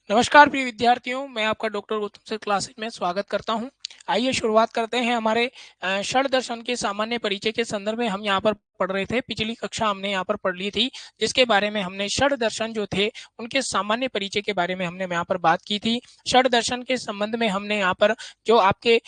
नमस्कार प्रिय विद्यार्थियों, मैं आपका डॉक्टर गौतम से क्लासेज में स्वागत करता हूं। आइए शुरुआत करते हैं हमारे षड दर्शन के सामान्य परिचय के संदर्भ में। हम यहाँ पर पढ़ रहे थे, पिछली कक्षा हमने यहाँ पर पढ़ ली थी, जिसके बारे में हमने षड दर्शन जो थे उनके सामान्य परिचय के बारे में हमने यहाँ पर बात की थी। षड दर्शन के संबंध में हमने यहाँ पर जो आपके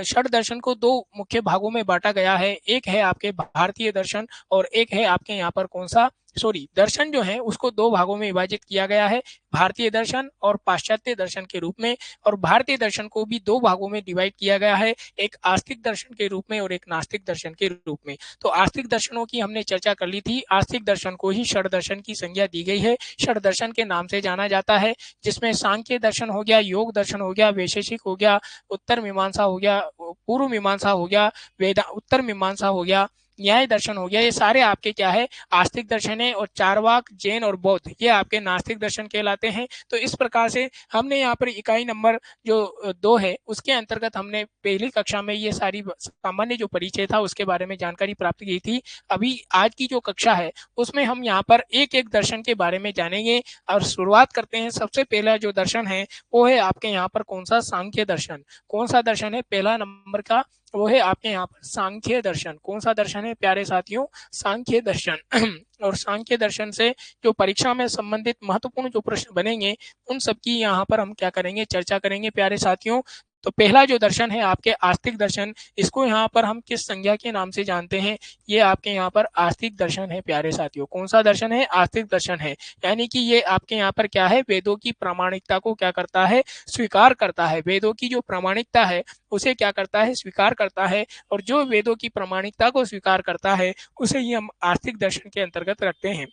षड दर्शन को दो मुख्य भागों में बांटा गया है। एक है आपके भारतीय दर्शन और एक है आपके यहाँ पर कौन सा दर्शन जो है उसको दो भागों में विभाजित किया गया है, भारतीय दर्शन और पाश्चात्य दर्शन के रूप में। और भारतीय दर्शन को भी दो भागों में डिवाइड किया गया है, एक आस्तिक दर्शन के रूप में और एक नास्तिक दर्शन के रूप में। तो आस्तिक दर्शनों की हमने चर्चा कर ली थी। आस्तिक दर्शन को ही षड दर्शन की संज्ञा दी गई है, षड दर्शन के नाम से जाना जाता है, जिसमें सांख्य दर्शन हो गया, योग दर्शन हो गया, वैशेषिक हो गया, उत्तर मीमांसा हो गया, पूर्व मीमांसा हो गया, वेदा उत्तर मीमांसा हो गया, न्याय दर्शन हो गया। ये सारे आपके क्या है, आस्तिक दर्शन है। और चारवाक, जैन और बौद्ध ये आपके नास्तिक दर्शन कहलाते हैं। तो इस प्रकार से हमने यहाँ पर इकाई नंबर जो 2 है उसके अंतर्गत हमने पहली कक्षा में ये सारी सामान्य जो परिचय था उसके बारे में जानकारी प्राप्त की थी। अभी आज की जो कक्षा है उसमें हम यहाँ पर एक एक दर्शन के बारे में जानेंगे और शुरुआत करते हैं। सबसे पहला जो दर्शन है वो है आपके यहाँ पर कौन सा, सांख्य दर्शन। कौन सा दर्शन है पहला नंबर का, वो है आपके यहाँ पर सांख्य दर्शन। कौन सा दर्शन है प्यारे साथियों, सांख्य दर्शन। और सांख्य दर्शन से जो परीक्षा में संबंधित महत्वपूर्ण जो प्रश्न बनेंगे उन सब की यहाँ पर हम क्या करेंगे, चर्चा करेंगे प्यारे साथियों। तो पहला जो दर्शन है आपके आस्तिक दर्शन, इसको यहाँ पर हम किस संज्ञा के नाम से जानते हैं, ये आपके यहाँ पर आस्तिक दर्शन है प्यारे साथियों। कौन सा दर्शन है, आस्तिक दर्शन है। यानी कि ये आपके यहाँ पर क्या है, वेदों की प्रामाणिकता को क्या करता है, स्वीकार करता है। वेदों की जो प्रामाणिकता है उसे क्या करता है, स्वीकार करता है। और जो वेदों की प्रामाणिकता को स्वीकार करता है उसे ही हम आस्तिक दर्शन के अंतर्गत रखते हैं।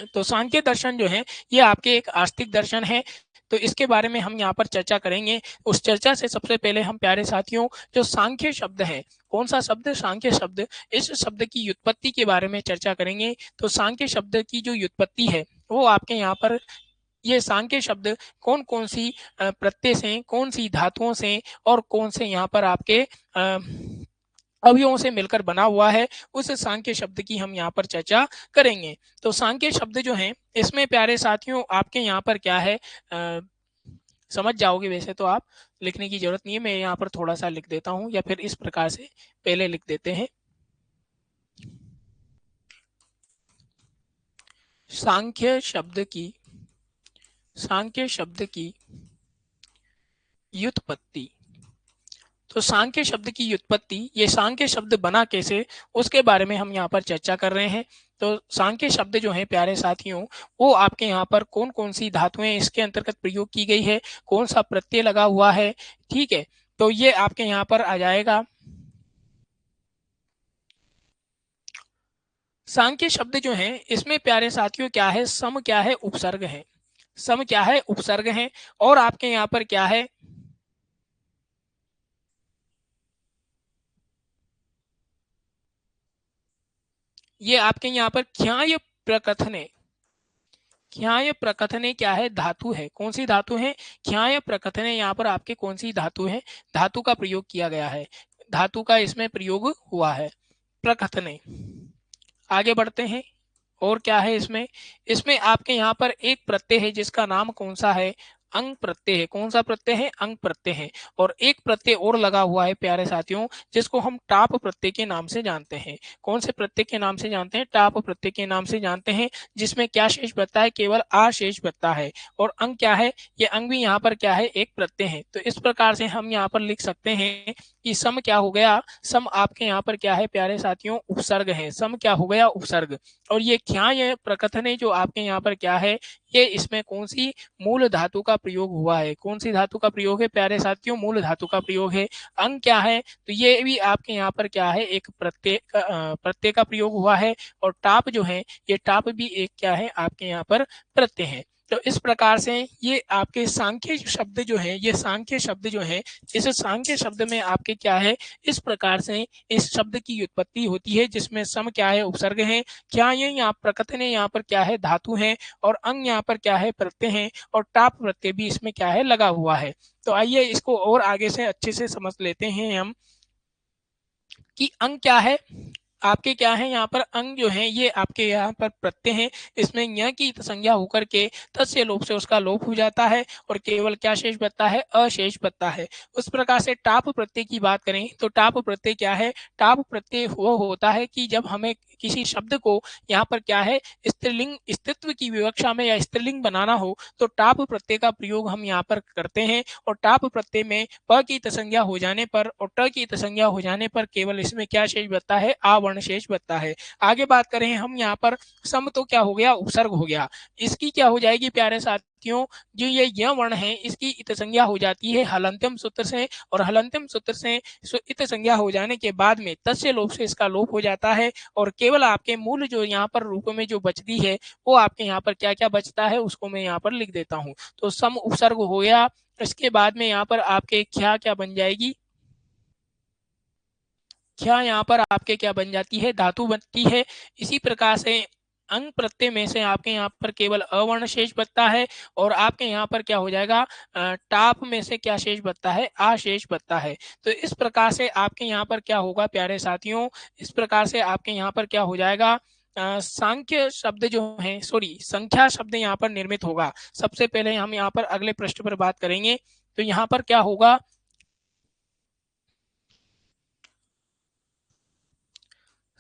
तो सांख्य दर्शन जो है ये आपके एक आस्तिक दर्शन है। तो इसके बारे में हम यहाँ पर चर्चा करेंगे। उस चर्चा से सबसे पहले हम प्यारे साथियों जो सांख्य शब्द है, कौन सा शब्द, सांख्य शब्द, इस शब्द की व्युत्पत्ति के बारे में चर्चा करेंगे। तो सांख्य शब्द की जो व्युत्पत्ति है वो आपके यहाँ पर, ये सांख्य शब्द कौन कौन सी प्रत्यय से, कौन सी धातुओं से और कौन से यहाँ पर आपके अवयवों से मिलकर बना हुआ है, उस सांख्य शब्द की हम यहाँ पर चर्चा करेंगे। तो सांख्य शब्द जो है इसमें प्यारे साथियों आपके यहाँ पर क्या है, समझ जाओगे वैसे तो, आप लिखने की जरूरत नहीं है, मैं यहाँ पर थोड़ा सा लिख देता हूँ या फिर इस प्रकार से पहले लिख देते हैं। सांख्य शब्द की, सांख्य शब्द की व्युत्पत्ति। तो सांख्य शब्द की व्युत्पत्ति, ये सांख्य शब्द बना कैसे, उसके बारे में हम यहाँ पर चर्चा कर रहे हैं। तो सांख्य शब्द जो है प्यारे साथियों वो आपके यहाँ पर कौन कौन सी धातुएं इसके अंतर्गत प्रयोग की गई है, कौन सा प्रत्यय लगा हुआ है, ठीक है। तो ये आपके यहाँ पर आ जाएगा। सांख्य शब्द जो है इसमें प्यारे साथियों क्या है, सम क्या है, उपसर्ग है। सम क्या है, उपसर्ग है। और आपके यहाँ पर क्या है, ये आपके यहाँ पर ख्याय प्रकथने, ख्याय प्रकथने क्या है, धातु है। कौन सी धातु है, ख्याय प्रकथने। यहाँ पर आपके कौन सी धातु है, धातु का प्रयोग किया गया है, धातु का इसमें प्रयोग हुआ है, प्रकथने। आगे बढ़ते हैं। और क्या है इसमें, इसमें आपके यहाँ पर एक प्रत्यय है जिसका नाम कौन सा है, अंग प्रत्यय है। कौन सा प्रत्यय है, अंग प्रत्यय है। और एक प्रत्यय और लगा हुआ है प्यारे साथियों जिसको हम टाप प्रत्यय के नाम से जानते हैं। कौन से प्रत्यय के नाम से जानते हैं, टाप प्रत्यय के नाम से जानते हैं, जिसमें क्या शेष बचता है, केवल आ शेष बचता है। और अंग क्या है, ये अंग भी यहाँ पर क्या है, एक प्रत्यय है। तो इस प्रकार से हम यहाँ पर लिख सकते हैं कि सम क्या हो गया, सम आपके यहाँ पर क्या है प्यारे साथियों, उपसर्ग है। सम क्या हो गया, उपसर्ग। और ये ख्याय प्रकथने जो आपके यहाँ पर क्या है, ये इसमें कौन सी मूल धातु का प्रयोग हुआ है। कौन सी धातु का प्रयोग है प्यारे साथियों, मूल धातु का प्रयोग है। अंग क्या है, तो ये भी आपके यहाँ पर क्या है, एक प्रत्यय का प्रयोग हुआ है। और टाप जो है, ये टाप भी एक क्या है आपके यहाँ पर प्रत्यय है। तो इस प्रकार से ये आपके सांख्य शब्द जो है, ये सांख्य शब्द जो है, इस सांख्य शब्द में आपके क्या है, इस प्रकार से इस शब्द की उत्पत्ति होती है, जिसमें सम क्या है, उपसर्ग है, क्या ये यहाँ प्रकथने यहाँ पर क्या है, धातु है, और अंग यहाँ पर क्या है, प्रत्यय है, और टाप प्रत्यय भी इसमें क्या है, लगा हुआ है। तो आइए इसको और आगे से अच्छे से समझ लेते हैं हम कि अंग क्या है। आपके क्या है यहाँ पर अंग जो है ये आपके यहाँ पर प्रत्यय हैं, इसमें य की संज्ञा होकर के तस्य लोप से उसका लोप हो जाता है और केवल क्या शेष बचता है, अशेष बचता है। उस प्रकार से टाप प्रत्यय की बात करें तो टाप प्रत्यय क्या है, टाप प्रत्यय वो होता है कि जब हमें किसी शब्द को यहाँ पर क्या है स्त्रीलिंग स्त्रीत्व की विवक्षा में या स्त्रीलिंग बनाना हो तो टाप प्रत्यय का प्रयोग हम यहाँ पर करते हैं। और टाप प्रत्यय में प की तसंज्ञा हो जाने पर और ट की तसंज्ञा हो जाने पर केवल इसमें क्या शेष बचता है, आ वर्ण शेष बचता है। आगे बात करें हम यहाँ पर सम तो क्या हो गया, उपसर्ग हो गया। इसकी क्या हो जाएगी प्यारे साथियों, जो ये य वर्ण है इसकी इत संज्ञा हो जाती है हलंत्यम सूत्र से, और हलंत्यम सूत्र से इत संज्ञा हो जाने के बाद में तस्य लोप से इसका लोप हो जाता है और केवल आपके मूल जो यहाँ पर रूप में जो बचती है वो आपके यहाँ पर क्या क्या बचता है उसको मैं यहाँ पर लिख देता हूँ। तो सम उपसर्ग हो गया। इसके बाद में यहाँ पर आपके क्या बन जाएगी, क्या यहाँ पर आपके क्या बन जाती है, धातु बनती है। इसी प्रकार से अंग प्रत्यय में से आपके यहाँ पर केवल अवर्ण शेष बचता है और आपके यहाँ पर क्या हो जाएगा, टाप में से क्या शेष बचता है, आशेष बचता है। तो इस प्रकार से आपके यहाँ पर क्या होगा प्यारे साथियों, इस प्रकार से आपके यहाँ पर क्या हो जाएगा, सांख्य शब्द जो है सॉरी संख्या शब्द यहाँ पर निर्मित होगा। सबसे पहले हम यहाँ पर अगले पृष्ठ पर बात करेंगे। तो यहाँ पर क्या होगा,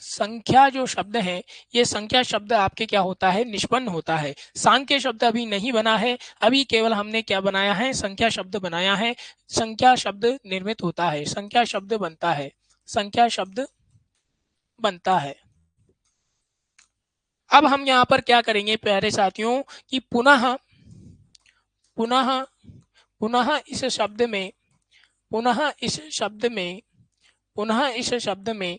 संख्या जो शब्द है ये संख्या शब्द आपके क्या होता है, निष्पन्न होता है। सांख्य शब्द अभी नहीं बना है, अभी केवल हमने क्या बनाया है, संख्या शब्द बनाया है। संख्या शब्द निर्मित होता है, संख्या शब्द बनता है, संख्या शब्द बनता है। अब हम यहाँ पर क्या करेंगे प्यारे साथियों कि पुनः पुनः पुनः इस शब्द में पुनः इस शब्द में पुनः इस शब्द में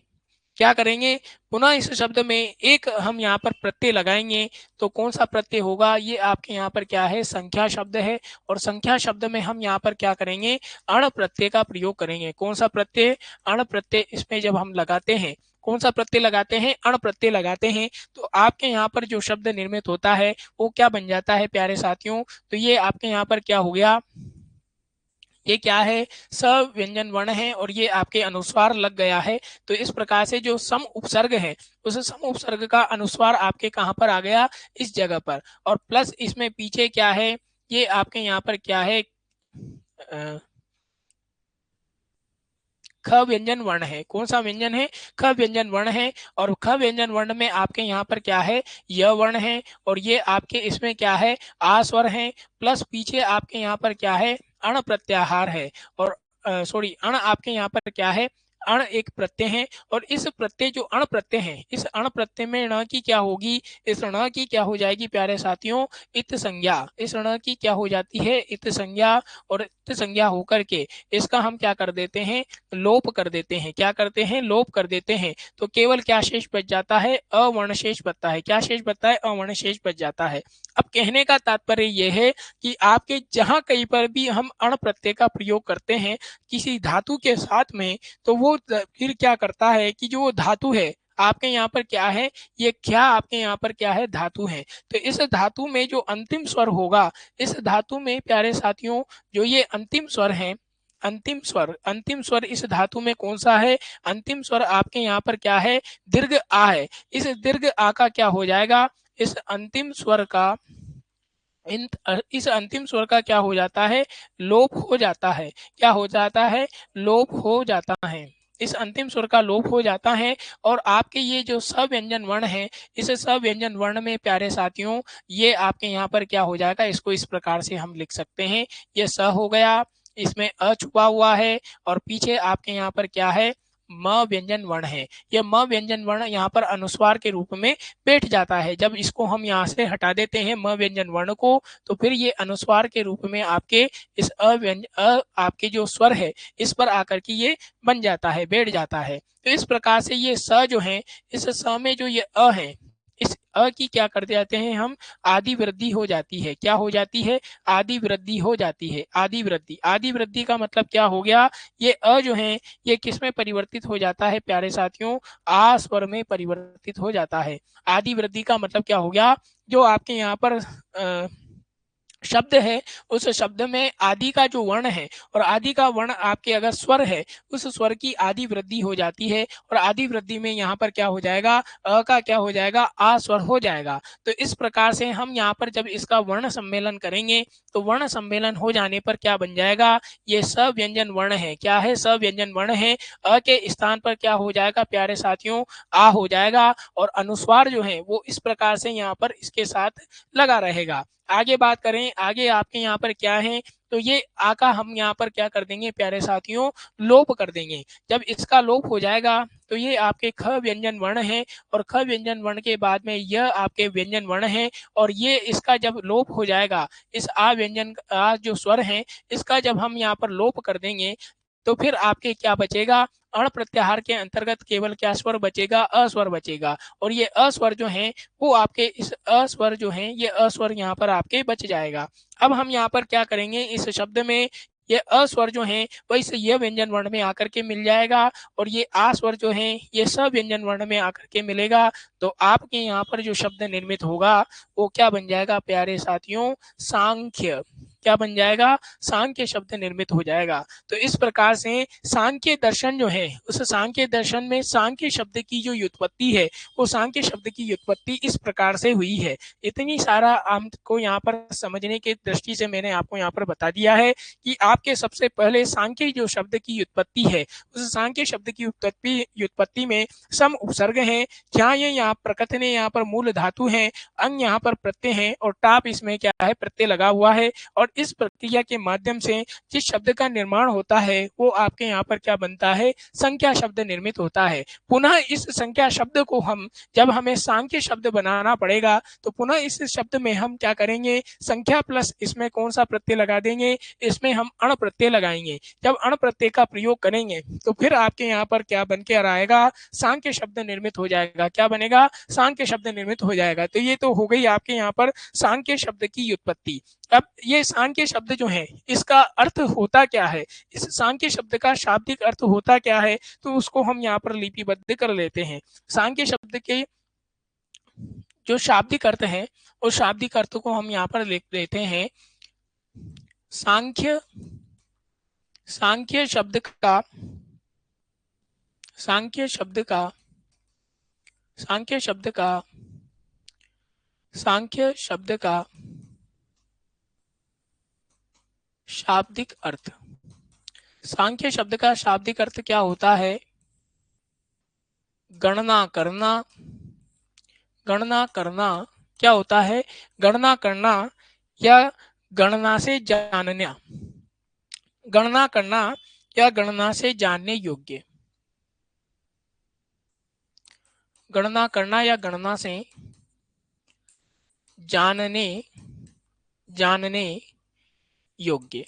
क्या करेंगे, पुनः इस शब्द में एक हम यहाँ पर प्रत्यय लगाएंगे। तो कौन सा प्रत्यय होगा, ये आपके यहाँ पर क्या है, संख्या शब्द है। और संख्या शब्द में हम यहाँ पर क्या करेंगे, अण प्रत्यय का प्रयोग करेंगे। कौन सा प्रत्यय, अण प्रत्यय। इसमें जब हम लगाते हैं, कौन सा प्रत्यय लगाते हैं, अण प्रत्यय लगाते हैं, तो आपके यहाँ पर जो शब्द निर्मित होता है वो क्या बन जाता है प्यारे साथियों। तो ये आपके यहाँ पर क्या हो गया, ये क्या है, स व्यंजन वर्ण है और ये आपके अनुस्वार लग गया है। तो इस प्रकार से जो सम उपसर्ग है उस सम उपसर्ग का अनुस्वार आपके कहाँ पर आ गया, इस जगह पर। और प्लस इसमें पीछे क्या है, ये आपके यहाँ पर क्या है, ख व्यंजन वर्ण है। कौन सा व्यंजन है, ख व्यंजन वर्ण है। और ख व्यंजन वर्ण में आपके यहाँ पर क्या है, य वर्ण है और ये आपके इसमें क्या है, आ स्वर है। प्लस पीछे आपके यहाँ पर क्या है, अण प्रत्याहार है। और सॉरी अण आपके यहाँ पर क्या है, अण एक प्रत्यय है। और इस प्रत्यय जो अण प्रत्यय है, इस अण प्रत्यय में ण की क्या होगी, इस ण की क्या हो जाएगी प्यारे साथियों, इत संज्ञा। इस ण की क्या हो जाती है, इत संज्ञा। और इत संज्ञा होकर के इसका हम क्या कर देते हैं, लोप कर देते हैं। क्या करते हैं, लोप कर देते हैं। तो केवल क्या शेष बच जाता है, अवर्ण शेष बचता है। क्या शेष बचता है, अवर्ण शेष बच जाता है। अब कहने का तात्पर्य यह है कि आपके जहां कहीं पर भी हम अण प्रत्यय का प्रयोग करते हैं किसी धातु के साथ में, तो वो फिर क्या करता है कि जो धातु है आपके यहाँ पर क्या है, ये क्या आपके यहाँ पर क्या है, धातु है। तो इस धातु में जो अंतिम स्वर होगा, इस धातु में प्यारे साथियों जो ये अंतिम स्वर है, अंतिम स्वर इस धातु में कौन सा है, अंतिम स्वर आपके यहाँ पर क्या है, दीर्घ आ है। इस दीर्घ आ का क्या हो जाएगा, इस अंतिम स्वर का इस अंतिम स्वर का क्या हो जाता है, लोप हो जाता है। क्या हो जाता है, लोप हो जाता है। इस अंतिम स्वर का लोप हो जाता है। और आपके ये जो सव्यंजन वर्ण है, इस सव्यंजन वर्ण में प्यारे साथियों ये आपके यहाँ पर क्या हो जाएगा, इसको इस प्रकार से हम लिख सकते हैं। ये स हो गया, इसमें अ छुपा हुआ है और पीछे आपके यहाँ पर क्या है, म व्यंजन वर्ण है। यह म व्यंजन वर्ण यहाँ पर अनुस्वार के रूप में बैठ जाता है। जब इसको हम यहाँ से हटा देते हैं म व्यंजन वर्ण को, तो फिर ये अनुस्वार के रूप में आपके इस आपके जो स्वर है इस पर आकर के ये बन जाता है, बैठ जाता है। तो इस प्रकार से ये स जो है, इस स में जो ये अ है, इस अ की क्या कर जाते हैं हम, आदि वृद्धि हो जाती है। क्या हो जाती है, आदि वृद्धि हो जाती है। आदि वृद्धि, आदि वृद्धि का मतलब क्या हो गया, ये अ जो है ये किस में परिवर्तित हो जाता है प्यारे साथियों, आ स्वर में परिवर्तित हो जाता है। आदि वृद्धि का मतलब क्या हो गया, जो आपके यहाँ पर शब्द है, उस शब्द में आदि का जो वर्ण है और आदि का वर्ण आपके अगर स्वर है, उस स्वर की आदि वृद्धि हो जाती है और आदि वृद्धि में यहाँ पर क्या हो जाएगा, अ का क्या हो जाएगा, आ स्वर हो जाएगा। तो इस प्रकार से हम यहाँ पर जब इसका वर्ण सम्मेलन करेंगे, तो वर्ण सम्मेलन हो जाने पर क्या बन जाएगा, ये सव्यंजन वर्ण है। क्या है, सव्यंजन वर्ण है। अ के स्थान पर क्या हो जाएगा प्यारे साथियों, आ हो जाएगा और अनुस्वार जो है वो इस प्रकार से यहाँ पर इसके साथ लगा रहेगा। आगे बात करें, आगे आपके यहाँ पर क्या है, तो ये आ का हम यहाँ पर क्या कर देंगे प्यारे साथियों, लोप कर देंगे। जब इसका लोप हो जाएगा तो ये आपके ख व्यंजन वर्ण है और ख व्यंजन वर्ण के बाद में यह आपके व्यंजन वर्ण है और ये इसका जब लोप हो जाएगा, इस आ व्यंजन आ जो स्वर है इसका जब हम यहाँ पर लोप कर देंगे, तो फिर आपके क्या बचेगा, अण प्रत्याहार के अंतर्गत केवल क्या स्वर बचेगा, अस्वर बचेगा और ये अस्वर जो है वो आपके इस अस्वर जो है ये अस्वर यहाँ पर आपके बच जाएगा। अब हम यहाँ पर क्या करेंगे, इस शब्द में ये अस्वर जो है वह इस ये व्यंजन वर्ण में आकर के मिल जाएगा और ये आ स्वर जो है ये स व्यंजन वर्ण में आकर के मिलेगा। तो आपके यहाँ पर जो शब्द निर्मित होगा वो क्या बन जाएगा प्यारे साथियों, सांख्य। क्या बन जाएगा, सांख्य शब्द निर्मित हो जाएगा। तो इस प्रकार से सांख्य दर्शन जो है, उस सांख्य दर्शन में सांख्य शब्द की जो व्युत्पत्ति है, वो सांख्य शब्द की व्युत्पत्ति इस प्रकार से हुई है। इतनी सारा आपको यहाँ पर समझने की दृष्टि से मैंने आपको यहाँ पर बता दिया है कि आपके सबसे पहले सांख्य जो शब्द की व्युत्पत्ति है, उस सांख्य शब्द की व्युत्पत्ति में सम उपसर्ग है, क्या ये यहाँ प्रकृत ने यहाँ पर मूल धातु है, अंग यहाँ पर प्रत्यय है और टाप इसमें क्या है, प्रत्यय लगा हुआ है और इस प्रक्रिया के माध्यम से जिस शब्द का निर्माण होता है वो आपके यहाँ पर क्या बनता है, संख्या शब्द निर्मित होता है। पुनः इस संख्या शब्द को हम जब हमें सांख्य शब्द बनाना पड़ेगा तो पुनः इस शब्द में हम क्या करेंगे, संख्या प्लस इसमें कौन सा प्रत्यय लगा देंगे, इसमें हम अण प्रत्यय लगाएंगे। जब अण प्रत्यय का प्रयोग करेंगे तो फिर आपके यहाँ पर क्या बन के आएगा, सांख्य शब्द निर्मित हो जाएगा। क्या बनेगा, सांख्य शब्द निर्मित हो जाएगा। तो ये तो हो गई आपके यहाँ पर सांख्य शब्द की व्युत्पत्ति। अब ये सांख्य शब्द जो है इसका अर्थ होता क्या है, इस सांख्य शब्द का शाब्दिक अर्थ होता क्या है, तो उसको हम यहाँ पर लिपिबद्ध कर लेते हैं। सांख्य शब्द के जो शाब्दिक अर्थ है उस शाब्दिक अर्थ को हम यहाँ पर लिख देते हैं। सांख्य, सांख्य शब्द का, सांख्य शब्द का, सांख्य शब्द का, सांख्य शब्द का शाब्दिक अर्थ, सांख्य शब्द का शाब्दिक अर्थ क्या होता है, गणना करना। गणना करना क्या होता है, गणना करना या गणना से जानना, गणना करना या गणना से जानने योग्य, गणना करना या गणना से जानने, जानने योग्य।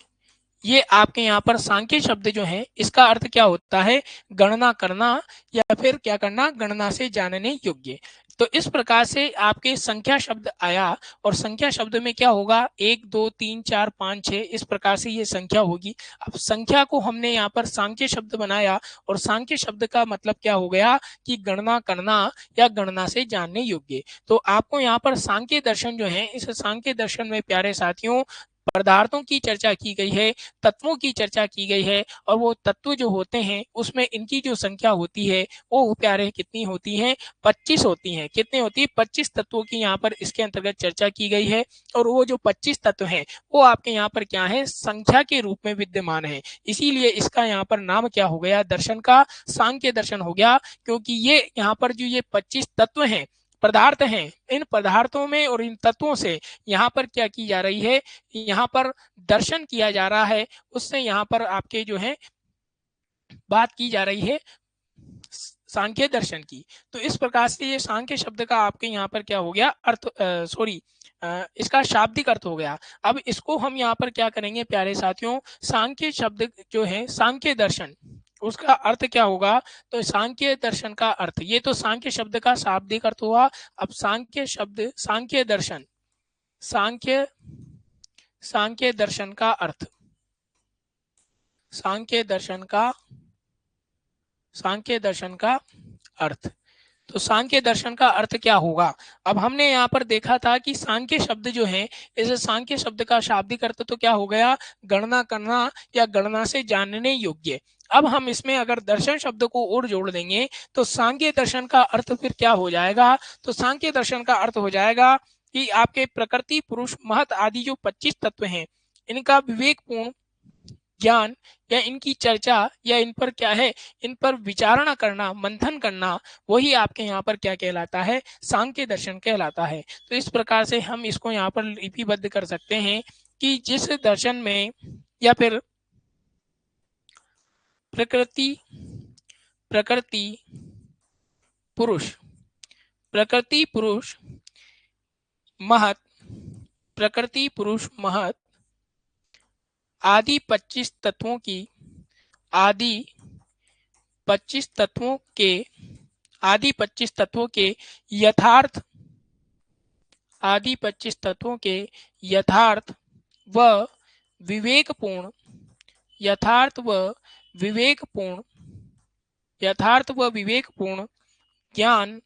ये आपके यहाँ पर सांख्य शब्द जो है इसका अर्थ क्या होता है, गणना करना या फिर क्या करना, गणना से जानने योग्य। तो इस प्रकार से आपके संख्या शब्द आया और संख्या शब्द में क्या होगा, 1 2 3 4 5 6 इस प्रकार से ये संख्या होगी। अब संख्या को हमने यहाँ पर सांख्य शब्द बनाया और सांख्य शब्द का मतलब क्या हो गया कि गणना करना या गणना से जानने योग्य। तो आपको यहाँ पर सांख्य दर्शन जो है, इस सांख्य दर्शन में प्यारे साथियों पदार्थों की चर्चा की गई है, तत्वों की चर्चा की गई है और वो तत्व जो होते हैं उसमें इनकी जो संख्या होती है वो प्यारे कितनी होती है, 25 होती हैं। कितने होती है, 25 तत्वों की यहाँ पर इसके अंतर्गत चर्चा की गई है और वो जो 25 तत्व हैं वो आपके यहाँ पर क्या है, संख्या के रूप में विद्यमान है। इसीलिए इसका यहाँ पर नाम क्या हो गया, दर्शन का सांख्य दर्शन हो गया, क्योंकि ये यहाँ पर जो ये 25 तत्व हैं, पदार्थ हैं, इन पदार्थों में और इन तत्वों से यहाँ पर क्या की जा रही है, यहाँ पर दर्शन किया जा रहा है। उससे यहाँ पर आपके जो है बात की जा रही है सांख्य दर्शन की। तो इस प्रकार से ये सांख्य शब्द का आपके यहाँ पर क्या हो गया, अर्थ सॉरी इसका शाब्दिक अर्थ हो गया। अब इसको हम यहाँ पर क्या करेंगे प्यारे साथियों, सांख्य शब्द जो है सांख्य दर्शन, उसका अर्थ क्या होगा, तो सांख्य दर्शन का अर्थ, ये तो सांख्य शब्द का शाब्दिक अर्थ हुआ। अब सांख्य शब्द, सांख्य दर्शन, सांख्य, सांख्य दर्शन का अर्थ, सांख्य दर्शन का, सांख्य दर्शन का अर्थ। तो सांख्य दर्शन का अर्थ क्या होगा? अब हमने यहाँ पर देखा था कि सांख्य शब्द जो है, इस सांख्य शब्द का शाब्दिक अर्थ तो क्या हो गया? गणना करना या गणना से जानने योग्य। अब हम इसमें अगर दर्शन शब्द को और जोड़ देंगे तो सांख्य दर्शन का अर्थ फिर क्या हो जाएगा? तो सांख्य दर्शन का अर्थ हो जाएगा कि आपके प्रकृति, पुरुष, महत आदि जो 25 तत्व हैं, इनका विवेकपूर्ण ज्ञान या इनकी चर्चा या इन पर क्या है, इन पर विचारणा करना, मंथन करना, वही आपके यहाँ पर क्या कहलाता है? सांख्य दर्शन कहलाता है। तो इस प्रकार से हम इसको यहाँ पर लिपिबद्ध कर सकते हैं कि जिस दर्शन में या फिर प्रकृति प्रकृति पुरुष प्रकृति पुरुष महत प्रकृति पुरुष महत आदि 25 तत्वों की आदि 25 तत्वों के आदि 25 तत्वों के यथार्थ आदि 25 तत्वों के यथार्थ व विवेकपूर्ण यथार्थ व विवेकपूर्ण यथार्थ व विवेकपूर्ण ज्ञान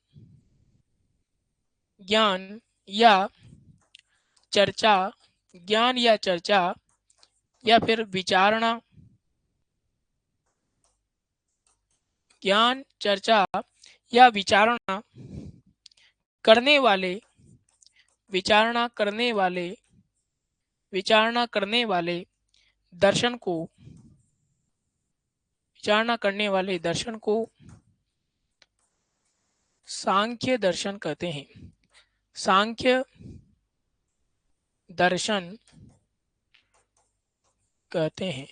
ज्ञान या चर्चा ज्ञान या चर्चा या फिर विचारणा ज्ञान चर्चा या विचारणा करने वाले विचारणा करने वाले विचारणा करने वाले दर्शन को विचारणा करने वाले दर्शन को सांख्य दर्शन कहते हैं। सांख्य दर्शन कहते हैं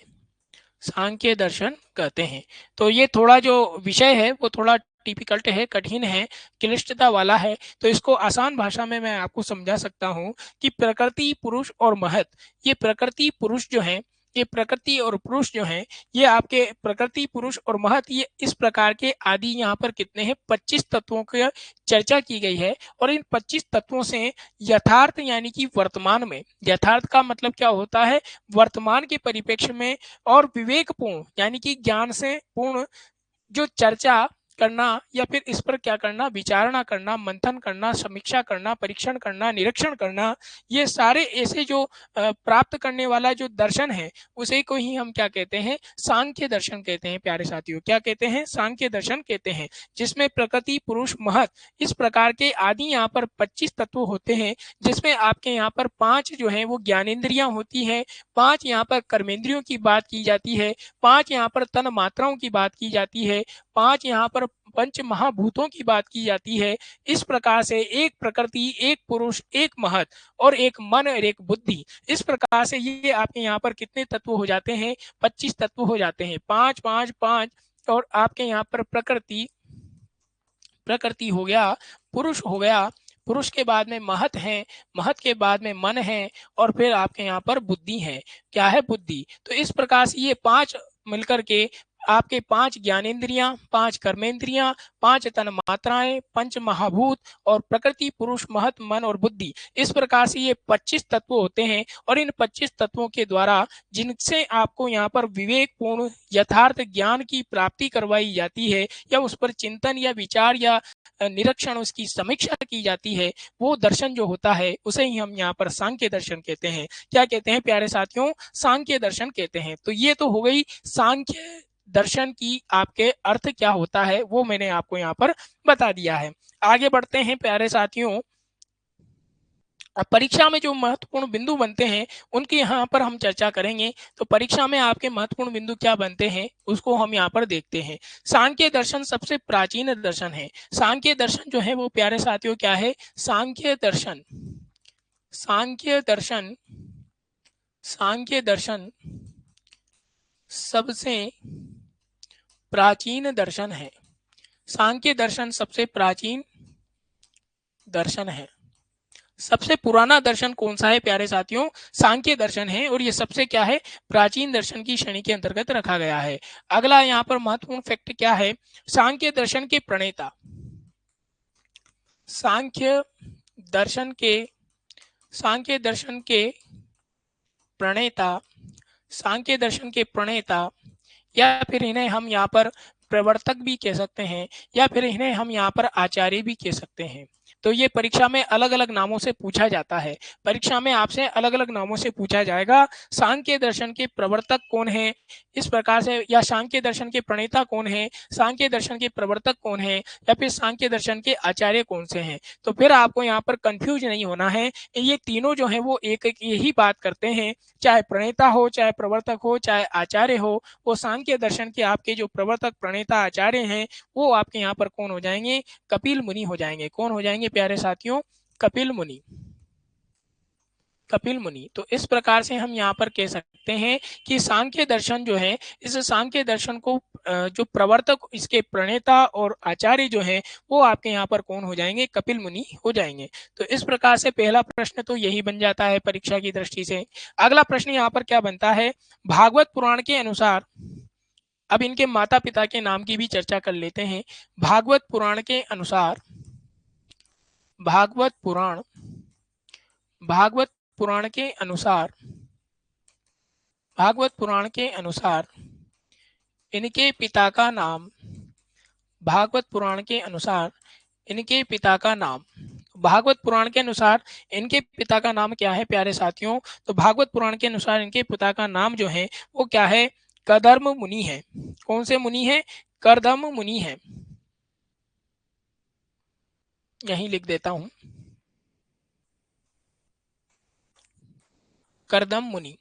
सांख्य दर्शन कहते हैं। तो ये थोड़ा जो विषय है वो थोड़ा डिफिकल्ट है, कठिन है, क्लिष्टता वाला है। तो इसको आसान भाषा में मैं आपको समझा सकता हूँ कि प्रकृति, पुरुष और महत, ये प्रकृति पुरुष जो है, ये प्रकृति और पुरुष जो हैं, ये आपके प्रकृति, पुरुष और महत, ये इस प्रकार के आदि यहाँ पर कितने हैं? 25 तत्वों की चर्चा की गई है। और इन 25 तत्वों से यथार्थ यानी कि वर्तमान में, यथार्थ का मतलब क्या होता है? वर्तमान के परिप्रेक्ष्य में, और विवेकपूर्ण यानी कि ज्ञान से पूर्ण जो चर्चा करना या फिर इस पर क्या करना? विचारणा करना, मंथन करना, समीक्षा करना, परीक्षण करना, निरीक्षण करना, ये सारे ऐसे जो प्राप्त करने वाला जो दर्शन है, उसे को ही हम क्या कहते हैं? सांख्य दर्शन कहते हैं। प्यारे साथियों, क्या कहते हैं? सांख्य दर्शन कहते हैं। जिसमें प्रकृति, पुरुष, महत, इस प्रकार के आदि यहाँ पर 25 तत्व होते हैं, जिसमें आपके यहाँ पर 5 जो है वो ज्ञानेंद्रियां होती हैं, 5 यहाँ पर कर्मेंद्रियों की बात की जाती है, 5 यहाँ पर तन मात्राओं की बात की जाती है, 5 यहाँ पर पंच महाभूतों की बात की जाती है। इस प्रकार से एक प्रकृति, एक पुरुष, एक महत और एक मन और एक बुद्धि, इस प्रकार से ये आपके यहाँ पर कितने तत्व हो जाते हैं? 25 तत्व हो जाते हैं। 5 5 5 और आपके यहाँ पर प्रकृति प्रकृति हो गया, पुरुष हो गया, पुरुष के बाद में महत है, महत के बाद में मन है, और फिर आपके यहाँ पर बुद्धि है। क्या है? बुद्धि। तो इस प्रकार से ये 5 मिलकर के आपके 5 ज्ञानेंद्रियां, 5 कर्मेंद्रियां, 5 तन मात्राएं, पंच महाभूत और प्रकृति, पुरुष, महत, मन और बुद्धि, इस प्रकार से ये 25 तत्व होते हैं। और इन 25 तत्वों के द्वारा जिनसे आपको यहाँ पर विवेकपूर्ण यथार्थ ज्ञान की प्राप्ति करवाई जाती है, या उस पर चिंतन या विचार या निरीक्षण, उसकी समीक्षा की जाती है, वो दर्शन जो होता है उसे ही हम यहाँ पर सांख्य दर्शन कहते हैं। क्या कहते हैं प्यारे साथियों? सांख्य दर्शन कहते हैं। तो ये तो हो गई सांख्य दर्शन की आपके अर्थ क्या होता है, वो मैंने आपको यहाँ पर बता दिया है। आगे बढ़ते हैं प्यारे साथियों। परीक्षा में जो महत्वपूर्ण बिंदु बनते हैं उनकी यहाँ पर हम चर्चा करेंगे। तो परीक्षा में आपके महत्वपूर्ण बिंदु क्या बनते हैं उसको हम यहाँ पर देखते हैं। सांख्य दर्शन सबसे प्राचीन दर्शन है। सांख्य दर्शन जो है वो प्यारे साथियों क्या है? सांख्य दर्शन सांख्य दर्शन सांख्य दर्शन सबसे प्राचीन दर्शन है। सांख्य दर्शन सबसे प्राचीन दर्शन है। सबसे पुराना दर्शन कौन सा है प्यारे साथियों? सांख्य दर्शन है, और ये सबसे क्या है? प्राचीन दर्शन की श्रेणी के अंतर्गत रखा गया है। अगला यहाँ पर महत्वपूर्ण फैक्ट क्या है? सांख्य दर्शन के प्रणेता सांख्य दर्शन के सांख्य दर्शन के प्रणेता सांख्य दर्शन के प्रणेता या फिर इन्हें हम यहाँ पर प्रवर्तक भी कह सकते हैं, या फिर इन्हें हम यहाँ पर आचार्य भी कह सकते हैं। तो ये परीक्षा में अलग अलग नामों से पूछा जाता है। परीक्षा में आपसे अलग अलग नामों से पूछा जाएगा, सांख्य दर्शन के प्रवर्तक कौन है, इस प्रकार से, या सांख्य दर्शन के प्रणेता कौन है, सांख्य दर्शन के प्रवर्तक कौन है, या फिर सांख्य दर्शन के आचार्य कौन से हैं। तो फिर आपको यहाँ पर कंफ्यूज नहीं होना है। ये तीनों जो है वो एक एक यही बात करते हैं, चाहे प्रणेता हो, चाहे प्रवर्तक हो, चाहे आचार्य हो। वो सांख्य दर्शन के आपके जो प्रवर्तक प्रणेता आचार्य हैं वो आपके यहाँ पर कौन हो जाएंगे, कपिल मुनि हो जाएंगे। कौन हो जाएंगे प्यारे साथियों, कपिल मुनि। कपिल मुनि। तो इस प्रकार से हम यहाँ पर कह सकते हैं कि सांख्य दर्शन जो है, इस सांख्य दर्शन को जो प्रवर्तक, इसके प्रणेता और आचार्य जो हैं वो आपके यहाँ पर कौन हो जाएंगे, कपिल मुनि हो जाएंगे। तो इस प्रकार से पहला प्रश्न तो यही बन जाता है परीक्षा की दृष्टि से। अगला प्रश्न यहाँ पर क्या बनता है, भागवत पुराण के अनुसार, अब इनके माता पिता के नाम की भी चर्चा कर लेते हैं। भागवत पुराण के अनुसार, भागवत पुराण, भागवत पुराण के अनुसार, भागवत पुराण के अनुसार इनके पिता का नाम, भागवत पुराण के अनुसार इनके पिता का नाम, भागवत पुराण के अनुसार इनके पिता का नाम क्या है प्यारे साथियों, तो भागवत पुराण के अनुसार इनके पिता का नाम जो है वो क्या है, कर्दम मुनि है। कौन से मुनि है, कर्दम मुनि है। यहीं लिख देता हूं, कर्दम मुनि।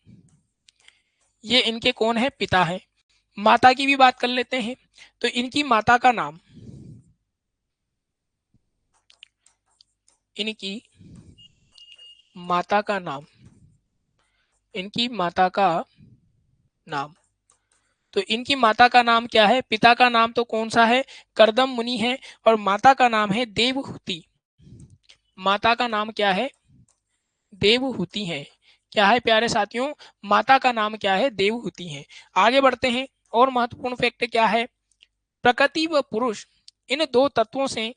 ये इनके कौन है, पिता है। माता की भी बात कर लेते हैं। तो इनकी माता का नाम, इनकी माता का नाम, इनकी माता का नाम, तो इनकी माता का नाम क्या है, पिता का नाम तो कौन सा है, कर्दम मुनि है, और माता का नाम है देवहूति। माता का नाम क्या है, देवहूति है। क्या है प्यारे साथियों, माता का नाम क्या है, देवहूति है। आगे बढ़ते हैं। और महत्वपूर्ण फैक्ट क्या है, प्रकृति व पुरुष इन दो तत्वों से,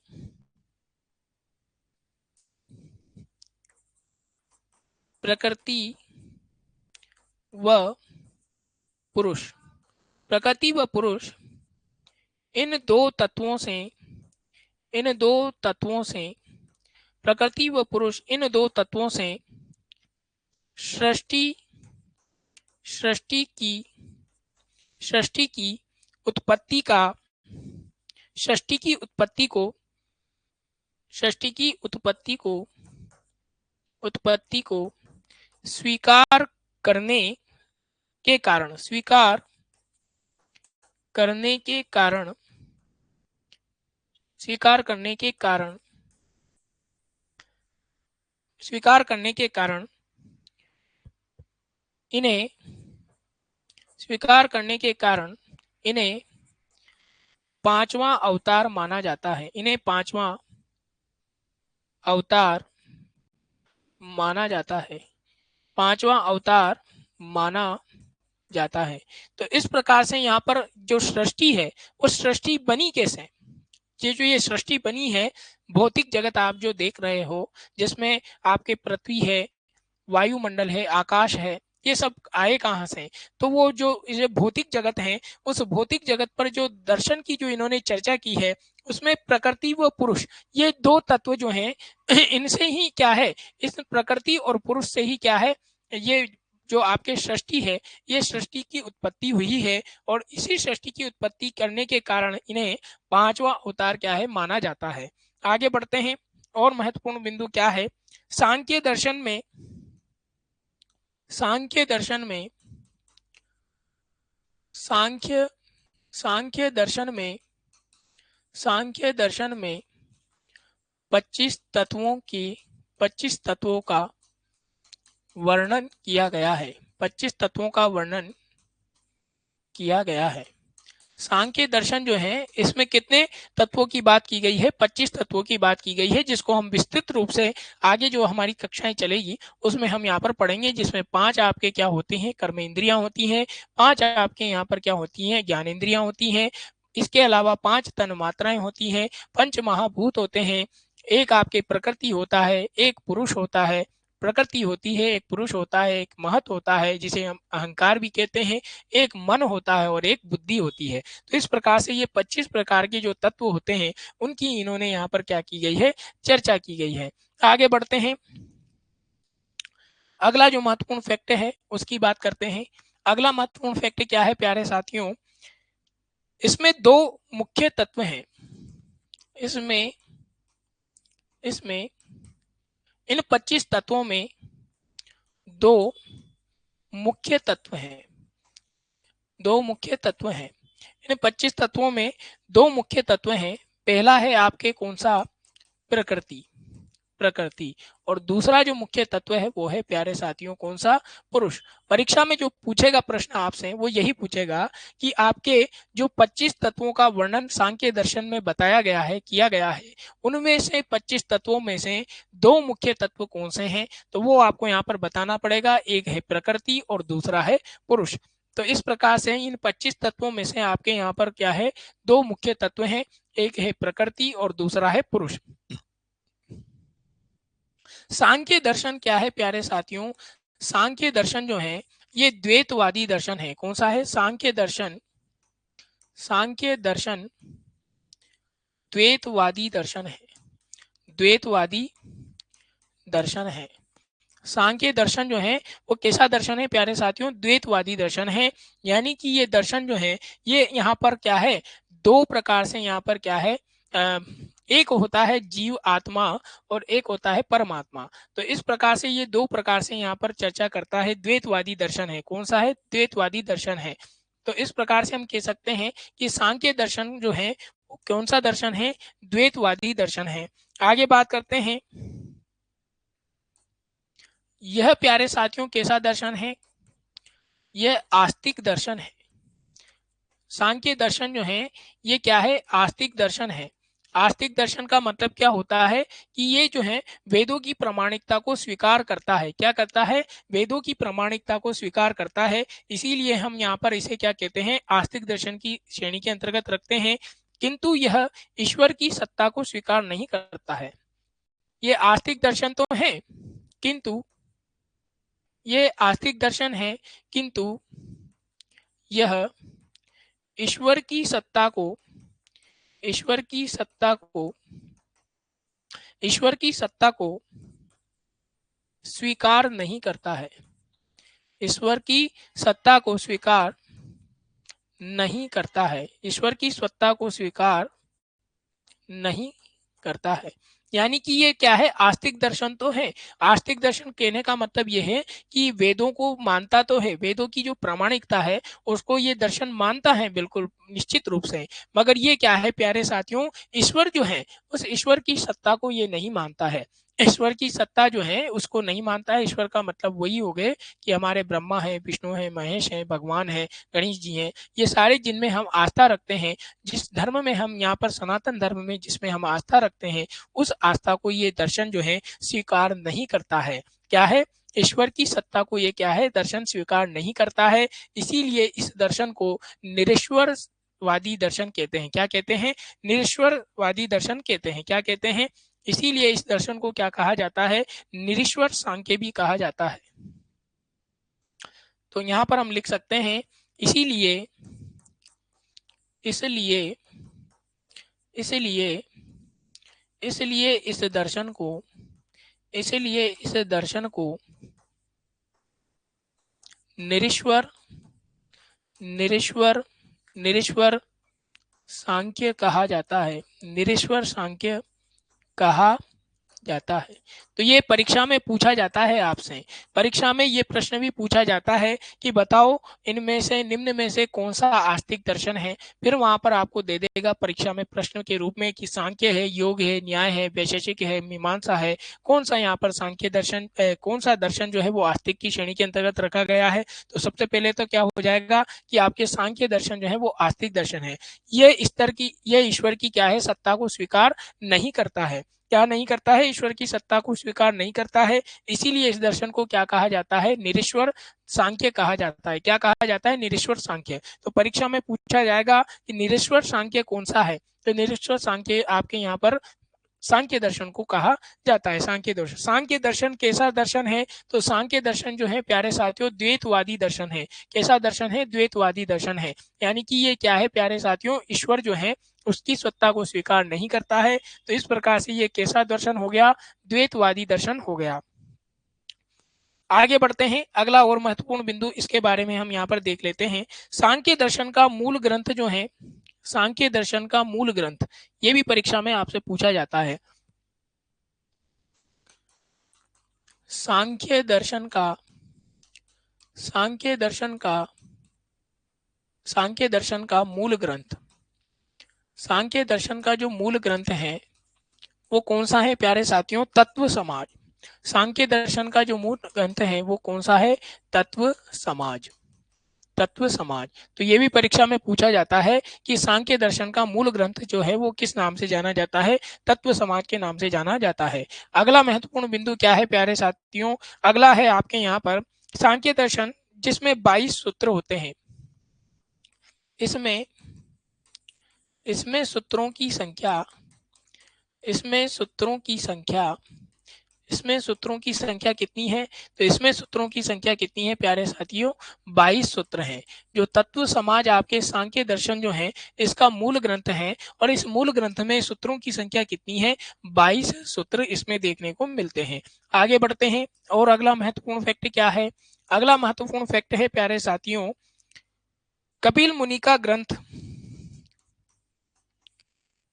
प्रकृति व पुरुष, प्रकृति व पुरुष इन दो तत्वों से, इन दो तत्वों से, प्रकृति व पुरुष इन दो तत्वों से सृष्टि, सृष्टि की, सृष्टि की उत्पत्ति का, सृष्टि की उत्पत्ति को, सृष्टि की उत्पत्ति को, उत्पत्ति को स्वीकार करने के कारण, स्वीकार करने के कारण, स्वीकार करने के कारण, स्वीकार करने के कारण इन्हें, स्वीकार करने के कारण इन्हें पांचवा अवतार माना जाता है। इन्हें पांचवा अवतार माना जाता है, पांचवा अवतार माना जाता है। तो इस प्रकार से यहाँ पर जो सृष्टि है वो सृष्टि बनी कैसे, ये जो ये सृष्टि बनी है, भौतिक जगत आप जो देख रहे हो, जिसमें आपके पृथ्वी है, वायुमंडल है, आकाश है, ये सब आए कहाँ से, तो वो जो ये भौतिक जगत है, उस भौतिक जगत पर जो दर्शन की जो इन्होंने चर्चा की है, उसमें प्रकृति व पुरुष ये दो तत्व जो हैं इनसे ही क्या है, इस प्रकृति और पुरुष से ही क्या है, ये जो आपके सृष्टि है, ये सृष्टि की उत्पत्ति हुई है। और इसी सृष्टि की उत्पत्ति करने के कारण इन्हें पांचवा अवतार क्या है, माना जाता है। आगे बढ़ते हैं। और महत्वपूर्ण बिंदु क्या है, सांख्य दर्शन में, सांख्य दर्शन में, सांख्य, सांख्य दर्शन में, सांख्य दर्शन में 25 तत्वों की, 25 तत्वों का वर्णन किया गया है। 25 तत्वों का वर्णन किया गया है। सांख्य दर्शन जो है इसमें कितने तत्वों की बात की गई है, 25 तत्वों की बात की गई है, जिसको हम विस्तृत रूप से आगे जो हमारी कक्षाएं चलेगी उसमें हम यहाँ पर पढ़ेंगे। जिसमें 5 आपके क्या होती हैं, कर्मेंद्रियां होती हैं, 5 आपके यहाँ पर क्या होती हैं, ज्ञानेंद्रियां होती हैं। इसके अलावा 5 तन मात्राएं होती हैं, 5 महाभूत होते हैं, एक आपके प्रकृति होता है, एक पुरुष होता है, प्रकृति होती है, एक पुरुष होता है, एक महत होता है जिसे हम अहंकार भी कहते हैं, एक मन होता है और एक बुद्धि होती है। तो इस प्रकार से ये 25 प्रकार के जो तत्व होते हैं उनकी इन्होंने यहाँ पर क्या की गई है, चर्चा की गई है। आगे बढ़ते हैं, अगला जो महत्वपूर्ण फैक्ट है उसकी बात करते हैं। अगला महत्वपूर्ण फैक्ट क्या है प्यारे साथियों, इसमें दो मुख्य तत्व हैं। इसमें इसमें इन 25 तत्वों में दो मुख्य तत्व हैं। दो मुख्य तत्व हैं। इन 25 तत्वों में दो मुख्य तत्व हैं। पहला है आपके कौन सा, प्रकृति, प्रकृति, और दूसरा जो मुख्य तत्व है वो है प्यारे साथियों कौन सा, पुरुष। परीक्षा में जो पूछेगा प्रश्न आपसे वो यही पूछेगा कि आपके जो 25 तत्वों का वर्णन सांख्य दर्शन में बताया गया है, किया गया है, उनमें से 25 तत्वों में से दो मुख्य तत्व कौन से हैं, तो वो आपको यहाँ पर बताना पड़ेगा। एक है प्रकृति और दूसरा है पुरुष। तो इस प्रकार से इन 25 तत्वों में से आपके यहाँ पर क्या है, दो मुख्य तत्व हैं, एक है प्रकृति और दूसरा है पुरुष। सांख्य दर्शन क्या है प्यारे साथियों, सांख्य दर्शन जो है ये द्वैतवादी दर्शन है। कौन सा है, सांख्य दर्शन, सांख्य दर्शन द्वैतवादी दर्शन है, द्वैतवादी दर्शन है। सांख्य दर्शन जो है वो कैसा दर्शन है प्यारे साथियों, द्वैतवादी दर्शन है। यानी कि ये दर्शन जो है ये यहाँ पर क्या है, दो प्रकार से यहाँ पर क्या है, एक होता है जीव आत्मा और एक होता है परमात्मा। तो इस प्रकार से ये दो प्रकार से यहाँ पर चर्चा करता है, द्वैतवादी दर्शन है। कौन सा है, द्वैतवादी दर्शन है। तो इस प्रकार से हम कह सकते हैं कि सांख्य दर्शन जो है वो कौन सा दर्शन है, द्वैतवादी दर्शन है। आगे बात करते हैं, यह प्यारे साथियों कैसा दर्शन है, यह आस्तिक दर्शन है। सांख्य दर्शन जो है ये क्या है, आस्तिक दर्शन है। आस्तिक दर्शन का मतलब क्या होता है कि ये जो है वेदों की प्रामाणिकता को स्वीकार करता है। क्या करता है, वेदों की प्रामाणिकता को स्वीकार करता है। इसीलिए हम यहाँ पर इसे क्या कहते हैं, आस्तिक दर्शन की श्रेणी के अंतर्गत रखते हैं। किंतु यह ईश्वर की सत्ता को स्वीकार नहीं करता है। ये आस्तिक दर्शन तो है, किंतु ये आस्तिक दर्शन है, किंतु यह ईश्वर की सत्ता को, ईश्वर की सत्ता को, ईश्वर की सत्ता को स्वीकार नहीं करता है। ईश्वर की सत्ता को स्वीकार नहीं करता है। ईश्वर की सत्ता को स्वीकार नहीं करता है। यानी कि ये क्या है, आस्तिक दर्शन तो है। आस्तिक दर्शन कहने का मतलब ये है कि वेदों को मानता तो है, वेदों की जो प्रामाणिकता है उसको ये दर्शन मानता है बिल्कुल निश्चित रूप से, मगर ये क्या है प्यारे साथियों, ईश्वर जो है उस ईश्वर की सत्ता को ये नहीं मानता है। ईश्वर की सत्ता जो है उसको नहीं मानता है। ईश्वर का मतलब वही हो गए कि हमारे ब्रह्मा है, विष्णु है, महेश है, भगवान है, गणेश जी हैं, ये सारे जिनमें हम आस्था रखते हैं, जिस धर्म में हम यहाँ पर सनातन धर्म में जिसमें हम आस्था रखते हैं, उस आस्था को ये दर्शन जो है स्वीकार नहीं करता है। क्या है, ईश्वर की सत्ता को ये क्या है, दर्शन स्वीकार नहीं करता है। इसीलिए इस दर्शन को निरीश्वरवादी दर्शन कहते हैं। क्या कहते हैं, निरीश्वरवादी दर्शन कहते हैं। क्या कहते हैं, इसीलिए इस दर्शन को क्या कहा जाता है, निरीश्वर सांख्य भी कहा जाता है। तो यहाँ पर हम लिख सकते हैं, इसीलिए इसलिए इसलिए इसलिए इस दर्शन को, इसलिए इस दर्शन को निरीश्वर निरीश्वर निरीश्वर सांख्य कहा जाता है। निरीश्वर सांख्य कहा जाता है। तो ये परीक्षा में पूछा जाता है आपसे। परीक्षा में ये प्रश्न भी पूछा जाता है कि बताओ इनमें से निम्न में से कौन सा आस्तिक दर्शन है। फिर वहां पर आपको दे देगा परीक्षा में प्रश्न के रूप में कि सांख्य है, योग है, न्याय है, वैशेषिक है, मीमांसा है, कौन सा यहाँ पर सांख्य दर्शन, कौन सा दर्शन जो है वो आस्तिक की श्रेणी के अंतर्गत रखा गया है। तो सबसे पहले तो क्या हो जाएगा कि आपके सांख्य दर्शन जो है वो आस्तिक दर्शन है। ये स्तर की, ये ईश्वर की क्या है, सत्ता को स्वीकार नहीं करता है। क्या नहीं करता है, ईश्वर की सत्ता को स्वीकार नहीं करता है। इसीलिए इस दर्शन को क्या कहा जाता है, निरीश्वर सांख्य कहा जाता है। क्या कहा जाता है, निरीश्वर सांख्य। तो परीक्षा में पूछा जाएगा कि निरीश्वर सांख्य कौन सा है। तो निरीश्वर सांख्य आपके यहाँ पर सांख्य दर्शन को कहा जाता है। सांख्य दर्शन कैसा दर्शन है? तो सांख्य दर्शन जो है प्यारे साथियों द्वैतवादी दर्शन है। कैसा दर्शन है? द्वैतवादी दर्शन है। यानी कि ये क्या है प्यारे साथियों, ईश्वर जो है उसकी सत्ता को स्वीकार नहीं करता है। तो इस प्रकार से ये कैसा दर्शन हो गया? द्वैतवादी दर्शन हो गया। आगे बढ़ते हैं, अगला और महत्वपूर्ण बिंदु इसके बारे में हम यहाँ पर देख लेते हैं। सांख्य दर्शन का मूल ग्रंथ जो है, सांख्य दर्शन का मूल ग्रंथ, ये भी परीक्षा में आपसे पूछा जाता है। सांख्य दर्शन का सांख्य दर्शन का सांख्य दर्शन का मूल ग्रंथ, सांख्य दर्शन का जो मूल ग्रंथ है वो कौन सा है प्यारे साथियों? तत्व समाज। सांख्य दर्शन का जो मूल ग्रंथ है वो कौन सा है? तत्व समाज। तत्व समाज। तो ये भी परीक्षा में पूछा जाता है कि सांख्य दर्शन का मूल ग्रंथ जो है वो किस नाम से जाना जाता है? तत्व समाज के नाम से जाना जाता है। अगला महत्वपूर्ण बिंदु क्या है प्यारे साथियों? अगला है आपके यहाँ पर सांख्य दर्शन जिसमें 22 सूत्र होते हैं। इसमें इसमें सूत्रों की संख्या इसमें सूत्रों की संख्या इसमें सूत्रों की संख्या कितनी है? तो इसमें सूत्रों की संख्या कितनी है प्यारे साथियों? 22 सूत्र हैं। जो तत्व समाज आपके सांख्य दर्शन जो है इसका मूल ग्रंथ है, और इस मूल ग्रंथ में सूत्रों की संख्या कितनी है? 22 सूत्र इसमें देखने को मिलते हैं। आगे बढ़ते हैं, और अगला महत्वपूर्ण फैक्ट क्या है? अगला महत्वपूर्ण फैक्ट है प्यारे साथियों, कपिल मुनि का ग्रंथ,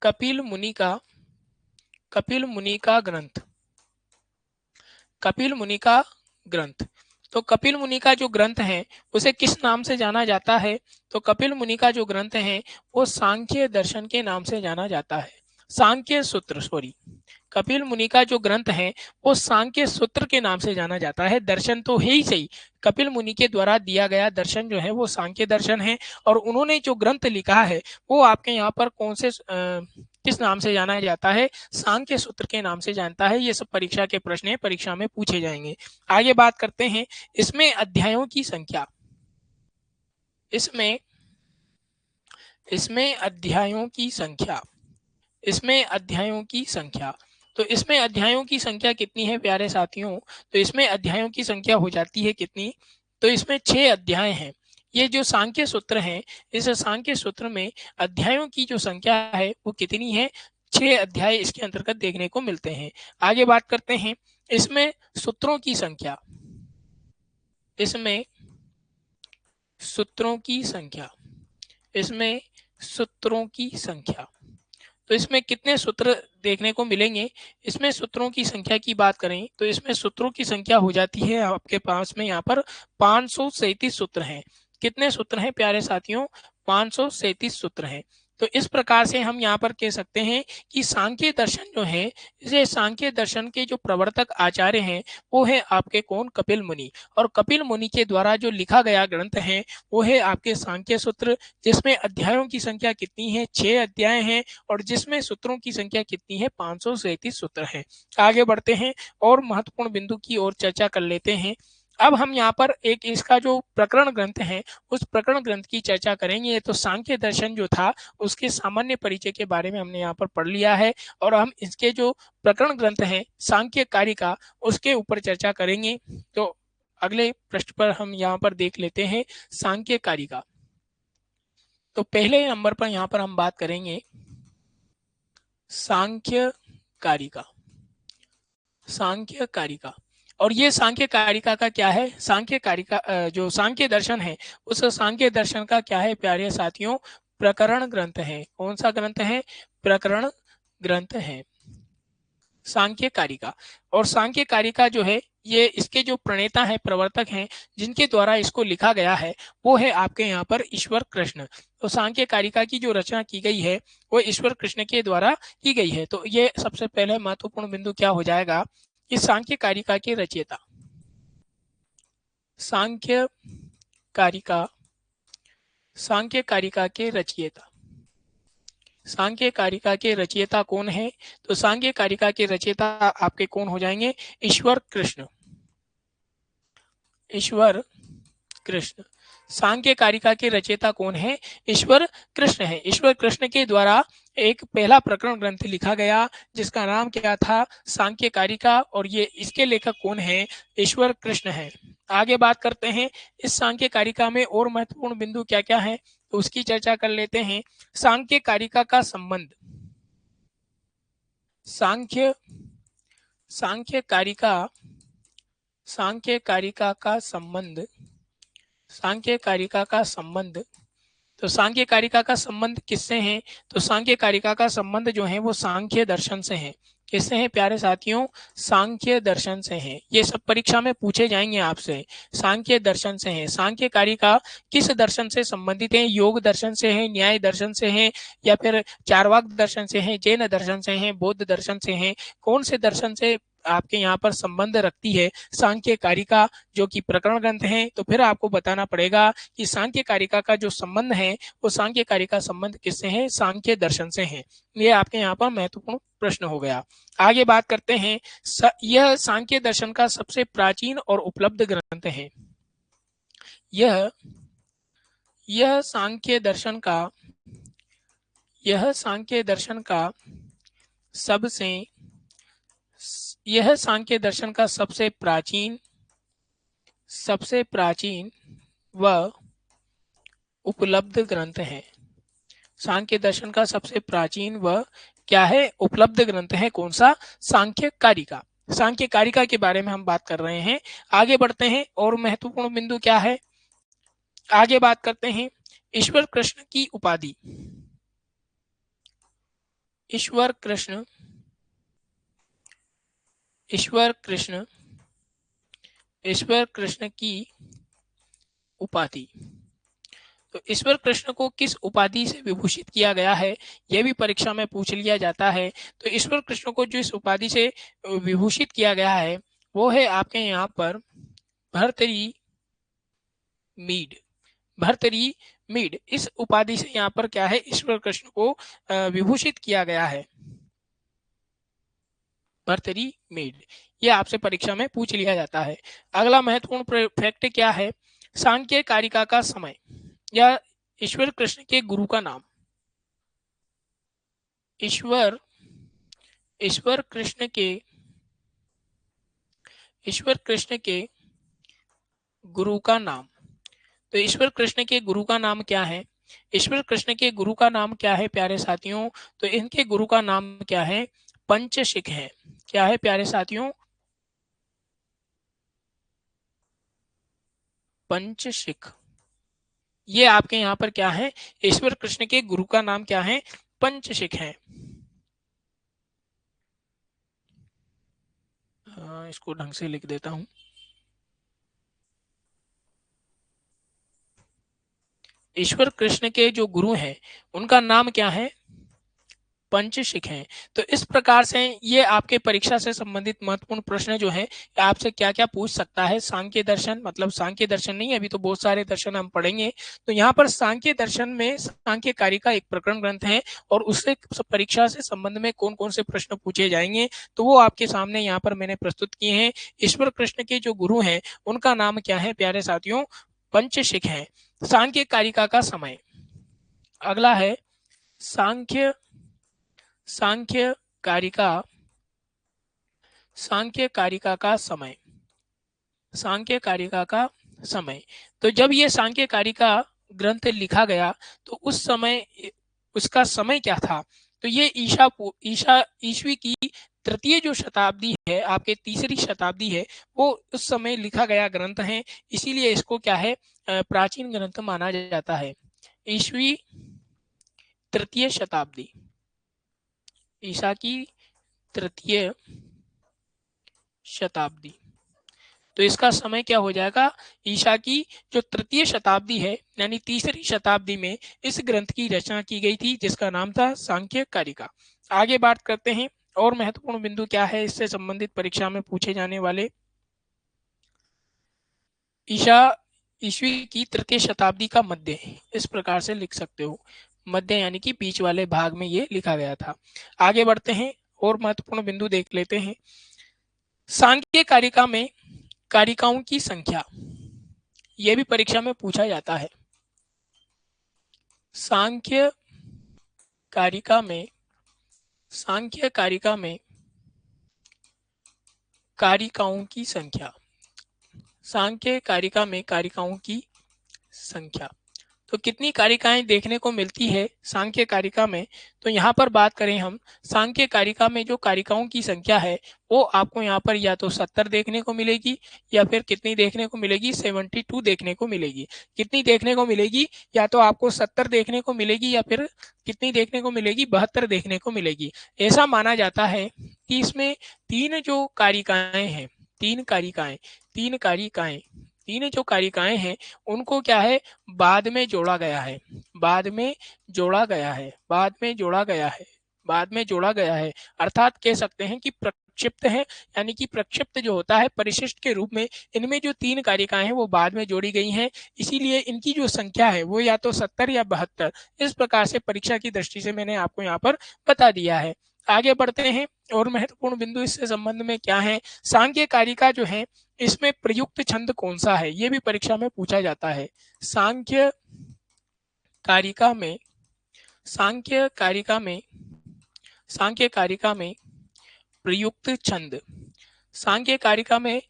कपिल मुनि का कपिल मुनि का ग्रंथ कपिल मुनि का ग्रंथ। तो कपिल मुनि का जो ग्रंथ है उसे किस नाम से जाना जाता है? तो कपिल मुनि का जो ग्रंथ है वो सांख्य दर्शन के नाम से जाना जाता है। सांख्य सूत्र, सॉरी, कपिल मुनि का जो ग्रंथ है वो सांख्य सूत्र के नाम से जाना जाता है। दर्शन तो है ही सही, कपिल मुनि के द्वारा दिया गया दर्शन जो है वो सांख्य दर्शन है, और उन्होंने जो ग्रंथ लिखा है वो आपके यहाँ पर कौन से किस नाम से जाना जाता है? सांख्य सूत्र के नाम से जानता है। ये सब परीक्षा के प्रश्न है, परीक्षा में पूछे जाएंगे। आगे बात करते हैं, इसमें अध्यायों की संख्या, इसमें इसमें अध्यायों की संख्या इसमें अध्यायों की संख्या तो इसमें अध्यायों की संख्या कितनी है प्यारे साथियों? तो इसमें अध्यायों की संख्या हो जाती है कितनी? तो इसमें 6 अध्याय हैं। ये जो सांख्य सूत्र है, इस सांख्य सूत्र में अध्यायों की जो संख्या है वो कितनी है? 6 अध्याय इसके अंतर्गत देखने को मिलते हैं। आगे बात करते हैं, इसमें सूत्रों की संख्या, इसमें सूत्रों की संख्या इसमें सूत्रों की संख्या तो इसमें कितने सूत्र देखने को मिलेंगे? इसमें सूत्रों की संख्या की बात करें तो इसमें सूत्रों की संख्या हो जाती है आपके पास में यहाँ पर 537 सूत्र हैं। कितने सूत्र हैं प्यारे साथियों? 537 सूत्र हैं। तो इस प्रकार से हम यहाँ पर कह सकते हैं कि सांख्य दर्शन जो है, इसे सांख्य दर्शन के जो प्रवर्तक आचार्य हैं वो है आपके कौन? कपिल मुनि। और कपिल मुनि के द्वारा जो लिखा गया ग्रंथ है वो है आपके सांख्य सूत्र, जिसमें अध्यायों की संख्या कितनी है? 6 अध्याय हैं, और जिसमें सूत्रों की संख्या कितनी है? 537 सूत्र है। आगे बढ़ते हैं और महत्वपूर्ण बिंदु की ओर चर्चा कर लेते हैं। अब हम यहाँ पर एक इसका जो प्रकरण ग्रंथ है उस प्रकरण ग्रंथ की चर्चा करेंगे। तो सांख्य दर्शन जो था उसके सामान्य परिचय के बारे में हमने यहाँ पर पढ़ लिया है, और हम इसके जो प्रकरण ग्रंथ है सांख्य कारिका उसके ऊपर चर्चा करेंगे। तो अगले पृष्ठ पर हम यहाँ पर देख लेते हैं सांख्य कारिका। तो पहले नंबर पर यहाँ पर हम बात करेंगे सांख्य कारिका। सांख्य कारिका, और ये सांख्य कारिका का क्या है? सांख्य कारिका जो सांख्य दर्शन है उस सांख्य दर्शन का क्या है प्यारे साथियों? प्रकरण ग्रंथ है। कौन सा ग्रंथ है? प्रकरण ग्रंथ है सांख्य कारिका। और सांख्य कारिका जो है ये इसके जो प्रणेता है, प्रवर्तक हैं, जिनके द्वारा इसको लिखा गया है वो है आपके यहाँ पर ईश्वर कृष्ण। तो सांख्य कारिका की जो रचना की गई है वो ईश्वर कृष्ण के द्वारा की गई है। तो ये सबसे पहले महत्वपूर्ण बिंदु क्या हो जाएगा? इस सांख्य कारिका के रचयिता, सांख्य कारिका सांख्य कारिका के रचयिता सांख्य कारिका के रचयिता कौन है? तो सांख्य कारिका के रचयिता आपके कौन हो जाएंगे? ईश्वर कृष्ण। ईश्वर कृष्ण सांख्य कारिका के रचयिता कौन है? ईश्वर कृष्ण है। ईश्वर कृष्ण के द्वारा एक पहला प्रकरण ग्रंथ लिखा गया जिसका नाम क्या था? सांख्य कारिका। और ये इसके लेखक कौन है? ईश्वर कृष्ण है। आगे बात करते हैं इस सांख्य कारिका में और महत्वपूर्ण बिंदु क्या क्या है, तो उसकी चर्चा कर लेते हैं। सांख्य कारिका का संबंध, सांख्य सांख्य कारिका सांख्य कारिका का संबंध, सांख्य कारिका का संबंध, तो सांख्य कारिका का संबंध किससे है? तो सांख्य कारिका का संबंध जो है वो सांख्य दर्शन से है। किससे है प्यारे साथियों? सांख्य दर्शन से है। ये सब परीक्षा में पूछे जाएंगे आपसे। सांख्य दर्शन से है। सांख्य कारिका किस दर्शन से संबंधित है? योग दर्शन से है, न्याय दर्शन से है, या फिर चारवाक दर्शन से है, जैन दर्शन से है, बौद्ध दर्शन से है? कौन से दर्शन से आपके यहाँ पर संबंध रखती है सांख्य कारिका, जो कि प्रकरण ग्रंथ है? तो फिर आपको बताना पड़ेगा कि सांख्य कारिका का जो संबंध है वो सांख्य कारिका संबंध किससे है? सांख्य दर्शन से है। ये आपके यहाँ पर महत्वपूर्ण प्रश्न हो गया। आगे बात करते हैं, यह सांख्य दर्शन का सबसे प्राचीन और उपलब्ध ग्रंथ है। यह सांख्य दर्शन का सबसे यह सांख्य दर्शन का सबसे प्राचीन व उपलब्ध ग्रंथ है। सांख्य दर्शन का सबसे प्राचीन व क्या है? उपलब्ध ग्रंथ है। कौन सा? सांख्य कारिका। सांख्य कारिका के बारे में हम बात कर रहे हैं। आगे बढ़ते हैं और महत्वपूर्ण बिंदु क्या है, आगे बात करते हैं। ईश्वर कृष्ण की उपाधि, ईश्वर कृष्ण की उपाधि, तो ईश्वर कृष्ण को किस उपाधि से विभूषित किया गया है? यह भी परीक्षा में पूछ लिया जाता है। तो ईश्वर कृष्ण को जो इस उपाधि से विभूषित किया गया है वो है आपके यहाँ पर भर्तरी मीड। इस उपाधि से यहाँ पर क्या है? ईश्वर कृष्ण को विभूषित किया गया है, भर्तरी मीड। ये आपसे परीक्षा में पूछ लिया जाता है। अगला महत्वपूर्ण फैक्ट क्या है? सांख्य कारिका का समय या ईश्वर कृष्ण के गुरु का नाम। ईश्वर कृष्ण के गुरु का नाम, तो ईश्वर कृष्ण के गुरु का नाम क्या है? ईश्वर कृष्ण के गुरु का नाम क्या है प्यारे साथियों? तो इनके गुरु का नाम क्या है? पंचशिख है। क्या है प्यारे साथियों? पंचशिख। ये आपके यहाँ पर क्या है? ईश्वर कृष्ण के गुरु का नाम क्या है? पंचशिख है। इसको ढंग से लिख देता हूं। ईश्वर कृष्ण के जो गुरु हैं उनका नाम क्या है? पंचशिख हैं। तो इस प्रकार से ये आपके परीक्षा से संबंधित महत्वपूर्ण प्रश्न जो है आपसे क्या क्या पूछ सकता है। सांख्य दर्शन, मतलब सांख्य दर्शन नहीं, अभी तो बहुत सारे दर्शन हम पढ़ेंगे। तो यहाँ पर सांख्य दर्शन में सांख्य कारिका एक प्रकरण ग्रंथ है और उससे परीक्षा से संबंध में कौन कौन से प्रश्न पूछे जाएंगे तो वो आपके सामने यहाँ पर मैंने प्रस्तुत किए हैं। ईश्वर कृष्ण के जो गुरु हैं उनका नाम क्या है प्यारे साथियों? पंचशिख है। सांख्य कारिका का समय, अगला है सांख्य कारिका का समय, सांख्य कारिका का समय। तो जब ये सांख्य कारिका ग्रंथ लिखा गया तो उस समय उसका समय क्या था? तो ये ईस्वी की तृतीय जो शताब्दी है, आपके तीसरी शताब्दी है, वो उस समय लिखा गया ग्रंथ है। इसीलिए इसको क्या है? प्राचीन ग्रंथ माना जाता है। ईस्वी तृतीय शताब्दी, ईसा की तृतीय शताब्दी, तो इसका समय क्या हो जाएगा? ईसा की जो तृतीय शताब्दी है यानी तीसरी शताब्दी में इस ग्रंथ की रचना की गई थी जिसका नाम था सांख्य कारिका। आगे बात करते हैं और महत्वपूर्ण बिंदु क्या है इससे संबंधित परीक्षा में पूछे जाने वाले। ईसा ईस्वी की तृतीय शताब्दी का मध्य, इस प्रकार से लिख सकते हो, मध्य यानी कि बीच वाले भाग में ये लिखा गया था। आगे बढ़ते हैं और महत्वपूर्ण बिंदु देख लेते हैं। सांख्य कारिका में कारिकाओं की संख्या, ये भी परीक्षा में पूछा जाता है। सांख्य कारिका में कारिकाओं की संख्या, सांख्य कारिका में कारिकाओं की संख्या। तो कितनी कारिकाएं देखने को मिलती है सांख्य कारिका में, तो यहाँ पर बात करें हम, सांख्य कारिका में जो कारिकाओं की संख्या है वो आपको यहाँ पर या तो 70 देखने को मिलेगी, या फिर कितनी देखने को मिलेगी, 72 देखने को मिलेगी। कितनी देखने को मिलेगी, या तो आपको 70 देखने को मिलेगी, या फिर कितनी देखने को मिलेगी, 72 देखने को मिलेगी। ऐसा माना जाता है कि इसमें तीन जो कारिकाएं हैं, तीन जो कारिकाएं हैं उनको क्या है, बाद में जोड़ा गया है, बाद में जोड़ा गया है, बाद में जोड़ा गया है, बाद में जोड़ा गया है। अर्थात कह सकते हैं कि प्रक्षिप्त है, यानी कि प्रक्षिप्त जो होता है परिशिष्ट के रूप में, इनमें जो तीन कारिकाएं हैं वो बाद में जोड़ी गई हैं, इसीलिए इनकी जो संख्या है वो या तो 70 या 72, इस प्रकार से परीक्षा की दृष्टि से मैंने आपको यहाँ पर बता दिया है। आगे बढ़ते हैं, और महत्वपूर्ण बिंदु इससे संबंध में क्या है, सांख्य कारिका जो है इसमें प्रयुक्त छंद कौन सा है, ये भी परीक्षा में पूछा जाता है। सांख्य कारिका में सांख्य कारिका में सांख्य कारिका में प्रयुक्त छंद, सांख्य कारिका में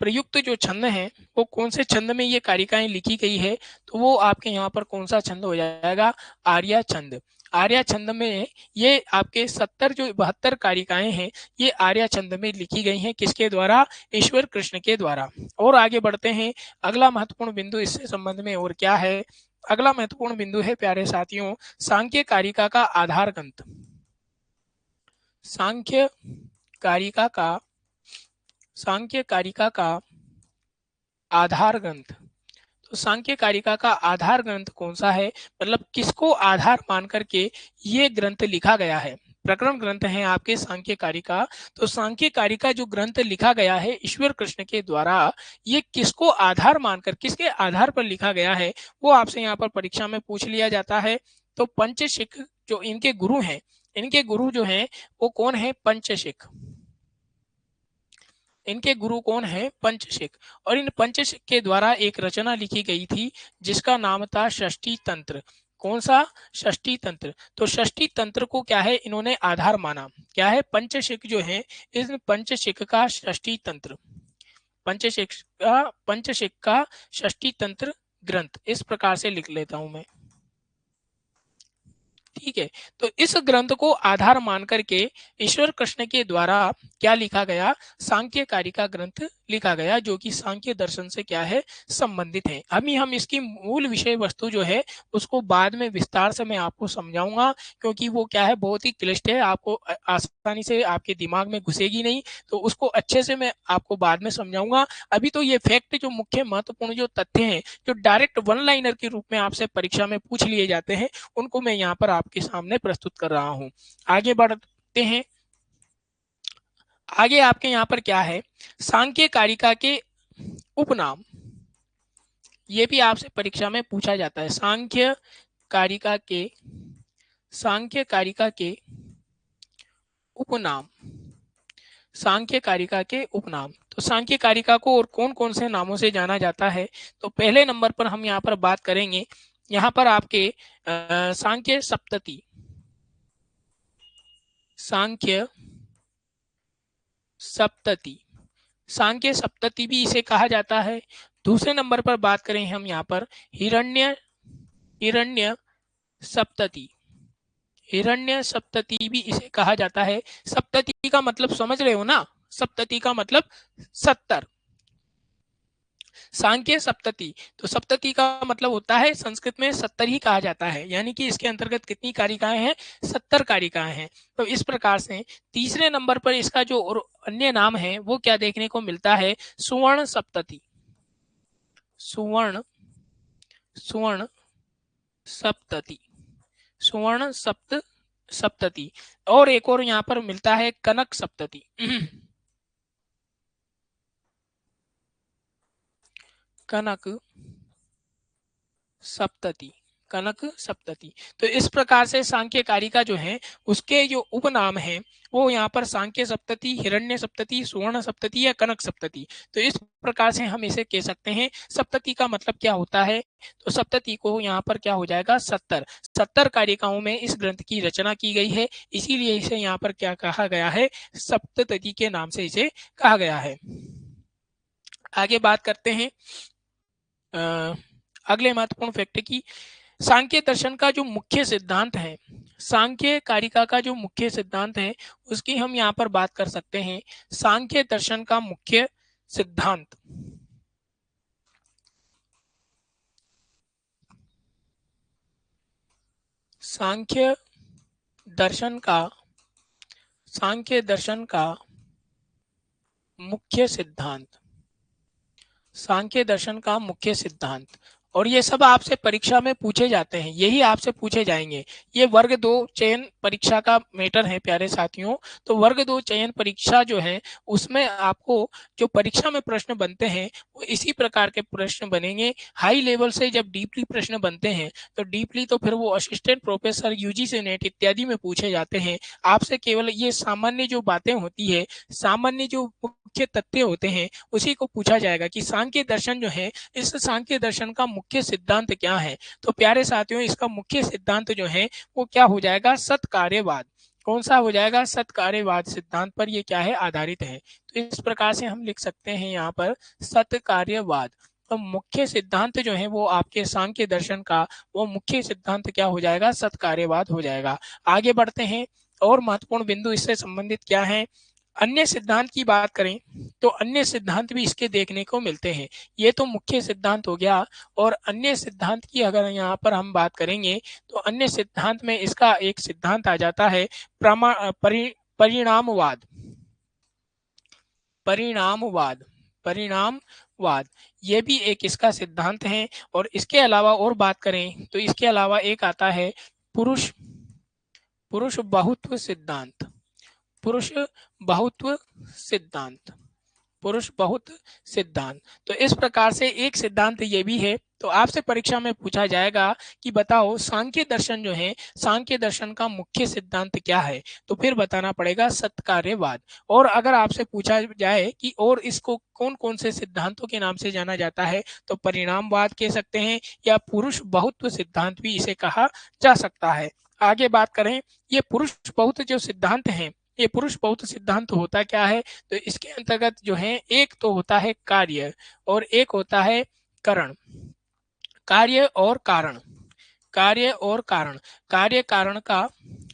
प्रयुक्त जो छंद है वो कौन से छंद में ये कारिकाएं लिखी गई है, तो वो आपके यहाँ पर कौन सा छंद हो जाएगा, आर्या छंद। आर्या छंद में ये आपके 70 जो 72 कारिकाएं हैं ये आर्या छंद में लिखी गई हैं, किसके द्वारा, ईश्वर कृष्ण के द्वारा। और आगे बढ़ते हैं, अगला महत्वपूर्ण बिंदु इससे संबंध में और क्या है, अगला महत्वपूर्ण बिंदु है प्यारे साथियों, सांख्य कारिका का आधार ग्रंथ। सांख्य कारिका का आधार ग्रंथ। तो सांख्य कारिका का आधार ग्रंथ कौन सा है, मतलब किसको आधार मान करके ये ग्रंथ लिखा गया है, प्रकरण ग्रंथ है आपके सांख्य कारिका। तो सांख्य कारिका जो ग्रंथ लिखा गया है ईश्वर कृष्ण के द्वारा, ये किसको आधार मानकर, किसके आधार पर लिखा गया है, वो आपसे यहाँ पर परीक्षा में पूछ लिया जाता है। तो पंचशिख जो इनके गुरु हैं, इनके गुरु जो हैं वो कौन है, पंचशिख। इनके गुरु कौन है, पंचशिख। और इन पंचशिख के द्वारा एक रचना लिखी गई थी जिसका नाम था षष्ठी तंत्र। कौन सा, षष्ठी तंत्र। तो षष्ठी तंत्र को क्या है, इन्होंने आधार माना, क्या है, पंचशिख जो है, इस पंचशिख का षष्ठी तंत्र, पंचशिख का षष्ठी तंत्र ग्रंथ, इस प्रकार से लिख लेता हूं मैं, ठीक है। तो इस ग्रंथ को आधार मान करके ईश्वर कृष्ण के द्वारा क्या लिखा गया, सांख्य कारिका ग्रंथ लिखा गया, जो कि सांख्य दर्शन से क्या है, संबंधित है। अभी हम इसकी मूल विषय वस्तु जो है उसको बाद में विस्तार से मैं आपको समझाऊंगा, क्योंकि वो क्या है, बहुत ही क्लिष्ट है, आपको आसानी से आपके दिमाग में घुसेगी नहीं, तो उसको अच्छे से मैं आपको बाद में समझाऊंगा। अभी तो ये फैक्ट जो मुख्य महत्वपूर्ण जो तथ्य हैं, जो डायरेक्ट वन लाइनर के रूप में आपसे परीक्षा में पूछ लिए जाते हैं, उनको मैं यहाँ पर आपके सामने प्रस्तुत कर रहा हूँ। आगे बढ़ते हैं, आगे आपके यहाँ पर क्या है, सांख्य कारिका के उपनाम, ये भी आपसे परीक्षा में पूछा जाता है। कारिका के सांख्य कारिका के उपनाम, सांख्य कारिका के उपनाम। तो सांख्य कारिका को और कौन कौन से नामों से जाना जाता है, तो पहले नंबर पर हम यहाँ पर बात करेंगे, यहाँ पर आपके सांख्य सप्तती, सांख्य सप्तती, सांख्य सप्तती भी इसे कहा जाता है। दूसरे नंबर पर बात करें हम यहाँ पर हिरण्य हिरण्य सप्तती, हिरण्य सप्तती भी इसे कहा जाता है। सप्तती का मतलब समझ रहे हो ना, सप्तती का मतलब 70, सांख्य सप्तती। तो सप्तती का मतलब होता है संस्कृत में 70 ही कहा जाता है, यानी कि इसके अंतर्गत कितनी कारिकाएं हैं, 70 कारिकाएं हैं। तो इस प्रकार से तीसरे नंबर पर इसका जो और अन्य नाम है वो क्या देखने को मिलता है, सुवर्ण सप्तती, सुवर्ण सुवर्ण सप्तती, सुवर्ण सप्तती। और एक और यहाँ पर मिलता है कनक सप्तती, कनक सप्तती, कनक सप्तती। तो इस प्रकार से सांख्य कारिका जो है उसके जो उपनाम हैं वो यहाँ पर सांख्य सप्तती, हिरण्य सप्तती, सुवर्ण सप्तती या कनक सप्तती। तो इस प्रकार से हम इसे कह सकते हैं। सप्तती का मतलब क्या होता है? तो सप्तती को यहाँ पर क्या हो जाएगा? 70 कारिकाओं में इस ग्रंथ की रचना की गई है, इसीलिए इसे यहाँ पर क्या कहा गया है? सप्तती के नाम से इसे कहा गया है। आगे बात करते हैं अगले महत्वपूर्ण फैक्ट की। सांख्य दर्शन का जो मुख्य सिद्धांत है, सांख्य कारिका का जो मुख्य सिद्धांत है उसकी हम यहाँ पर बात कर सकते हैं। सांख्य दर्शन का मुख्य सिद्धांत, सांख्य दर्शन का, सांख्य दर्शन का मुख्य सिद्धांत, सांख्य दर्शन का मुख्य सिद्धांत। और ये सब आपसे परीक्षा में पूछे जाते हैं, यही आपसे पूछे जाएंगे। ये वर्ग 2 चयन परीक्षा का मैटर है प्यारे साथियों। तो वर्ग 2 चयन परीक्षा जो है उसमें आपको जो परीक्षा में प्रश्न बनते हैं वो इसी प्रकार के प्रश्न बनेंगे। हाई लेवल से जब डीपली प्रश्न बनते हैं तो डीपली तो फिर वो असिस्टेंट प्रोफेसर, यूजीसी नेट इत्यादि में पूछे जाते हैं। आपसे केवल ये सामान्य जो बातें होती है, सामान्य जो मुख्य तथ्य होते हैं उसी को पूछा जाएगा कि सांख्य दर्शन जो है, इस सांख्य दर्शन का मुख्य सिद्धांत क्या है। तो प्यारे साथियों इसका मुख्य सिद्धांत जो है वो क्या हो जाएगा? सत्कार्यवाद। कौन सा हो जाएगा? सत्कार्यवाद सिद्धांत पर ये क्या है? आधारित है। तो इस प्रकार से हम लिख सकते हैं यहाँ पर सत्कार्यवाद। तो मुख्य सिद्धांत जो है वो आपके सांख्य दर्शन का वो मुख्य सिद्धांत क्या हो जाएगा? सत्कार्यवाद हो जाएगा। आगे बढ़ते हैं और महत्वपूर्ण बिंदु इससे संबंधित क्या है। अन्य सिद्धांत की बात करें तो अन्य सिद्धांत भी इसके देखने को मिलते हैं। ये तो मुख्य सिद्धांत हो गया। और अन्य सिद्धांत की अगर यहाँ पर हम बात करेंगे तो अन्य सिद्धांत में इसका एक सिद्धांत आ जाता है परिणामवाद। परिणामवाद, परिणामवाद ये भी एक इसका सिद्धांत है। और इसके अलावा और बात करें तो इसके अलावा एक आता है पुरुष पुरुष बहुत्व सिद्धांत। पुरुष बहुत्व सिद्धांत, पुरुष बहुत सिद्धांत। तो इस प्रकार से एक सिद्धांत ये भी है। तो आपसे परीक्षा में पूछा जाएगा कि बताओ सांख्य दर्शन जो है, सांख्य दर्शन का मुख्य सिद्धांत क्या है? तो फिर बताना पड़ेगा सत्कार्यवाद। और अगर आपसे पूछा जाए कि और इसको कौन कौन से सिद्धांतों के नाम से जाना जाता है तो परिणामवाद कह सकते हैं या पुरुष बहुत्व सिद्धांत भी इसे कहा जा सकता है। आगे बात करें, ये पुरुष बहुत जो सिद्धांत है, ये पुरुष बहुत सिद्धांत होता क्या है? तो इसके अंतर्गत जो है एक तो होता है कार्य और एक होता है करण। कार्य और कारण, कार्य और कारण, कार्य कारण का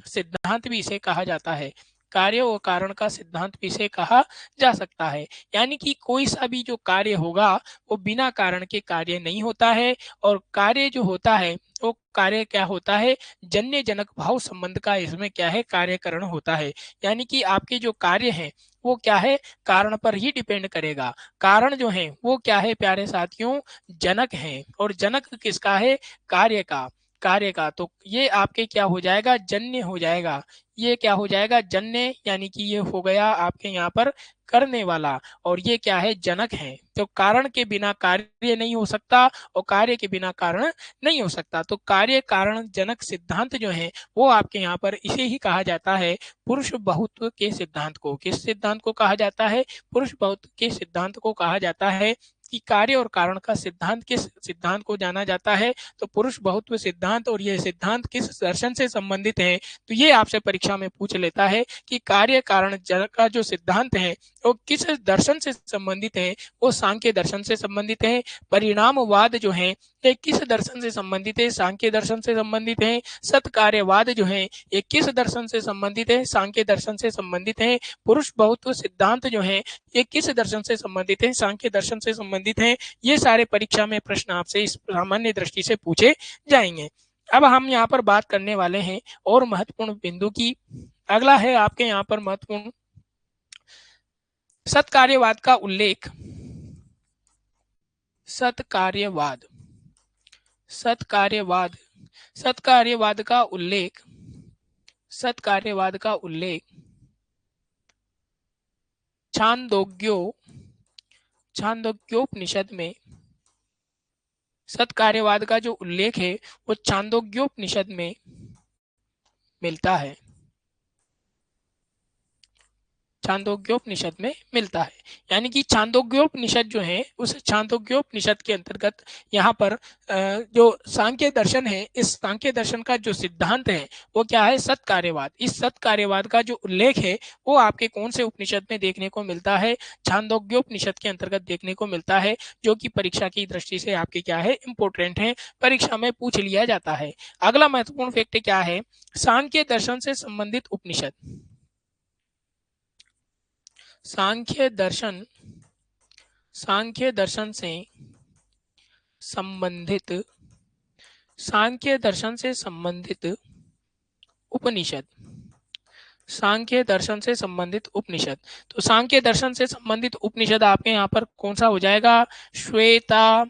सिद्धांत भी इसे कहा जाता है। कार्य और कारण का सिद्धांत भी इसे कहा जा सकता है। यानी कि कोई सा भी जो कार्य होगा वो बिना कारण के कार्य नहीं होता है। और कार्य जो होता है वो कार्य क्या होता है? जन्य जनक भाव संबंध का इसमें क्या है? कार्यकरण होता है। यानी कि आपके जो कार्य हैं वो क्या है? कारण पर ही डिपेंड करेगा। कारण जो है वो क्या है प्यारे साथियों? जनक है। और जनक किसका है? कार्य का, कार्य का। तो ये आपके क्या हो जाएगा? जन्य हो जाएगा। ये क्या हो जाएगा? जन्य, यानी कि ये हो गया आपके यहाँ पर करने वाला। और ये क्या है? जनक है। तो कारण के बिना कार्य नहीं हो सकता और कार्य के बिना कारण नहीं हो सकता। तो कार्य कारण जनक सिद्धांत जो है वो आपके यहाँ पर इसे ही कहा जाता है पुरुष बहुत्व के सिद्धांत को। किस सिद्धांत को कहा जाता है? पुरुष बहुत्व के सिद्धांत को कहा जाता है। कि कार्य और कारण का सिद्धांत किस सिद्धांत को जाना जाता है? तो पुरुष बहुत्व सिद्धांत। और यह सिद्धांत किस दर्शन से संबंधित है? तो ये आपसे परीक्षा में पूछ लेता है कि कार्य कारण जनक का जो सिद्धांत है वो किस दर्शन से संबंधित है? वो सांख्य दर्शन से संबंधित है। परिणामवाद जो है ये किस दर्शन से संबंधित है? सांख्य दर्शन से संबंधित है। सत्कार्यवाद जो है ये किस दर्शन से संबंधित है? सांख्य दर्शन से संबंधित है। पुरुष बहुत्व सिद्धांत जो है ये किस दर्शन से संबंधित है? सांख्य दर्शन से संबंधित है। ये सारे परीक्षा में प्रश्न आपसे इस सामान्य दृष्टि से पूछे जाएंगे। अब हम यहाँ पर बात करने वाले हैं और महत्वपूर्ण बिंदु की। अगला है आपके यहाँ पर महत्वपूर्ण सत्कार्यवाद का उल्लेख। सत्कार्यवाद, सत्कार्यवाद, सत्कार्यवाद का उल्लेख, सत्कार्यवाद का उल्लेख छांदोग्योपनिषद में, सत्कार्यवाद का जो उल्लेख है वो छांदोग्योपनिषद में मिलता है, छांदोग्योपनिषद में मिलता है। यानी कि छांदोग्योपनिषद जो है उस छांदोग्योपनिषद के अंतर्गत यहाँ पर जो सांख्य दर्शन है, इस सांख्य दर्शन का जो सिद्धांत है वो क्या है, सत्कार्यवाद। इस सत्कार्यवाद का जो उल्लेख है वो आपके कौन से उपनिषद में देखने को मिलता है, छांदोग्योपनिषद के अंतर्गत देखने को मिलता है, जो कि परीक्षा की दृष्टि से आपके क्या है, इंपोर्टेंट है, परीक्षा में पूछ लिया जाता है। अगला महत्वपूर्ण फैक्ट क्या है, सांख्य दर्शन से संबंधित उपनिषद। सांख्य दर्शन, सांख्य दर्शन से संबंधित, सांख्य दर्शन से संबंधित उपनिषद, सांख्य दर्शन से संबंधित उपनिषद। तो सांख्य दर्शन से संबंधित उपनिषद आपके यहाँ पर कौन सा हो जाएगा, श्वेता,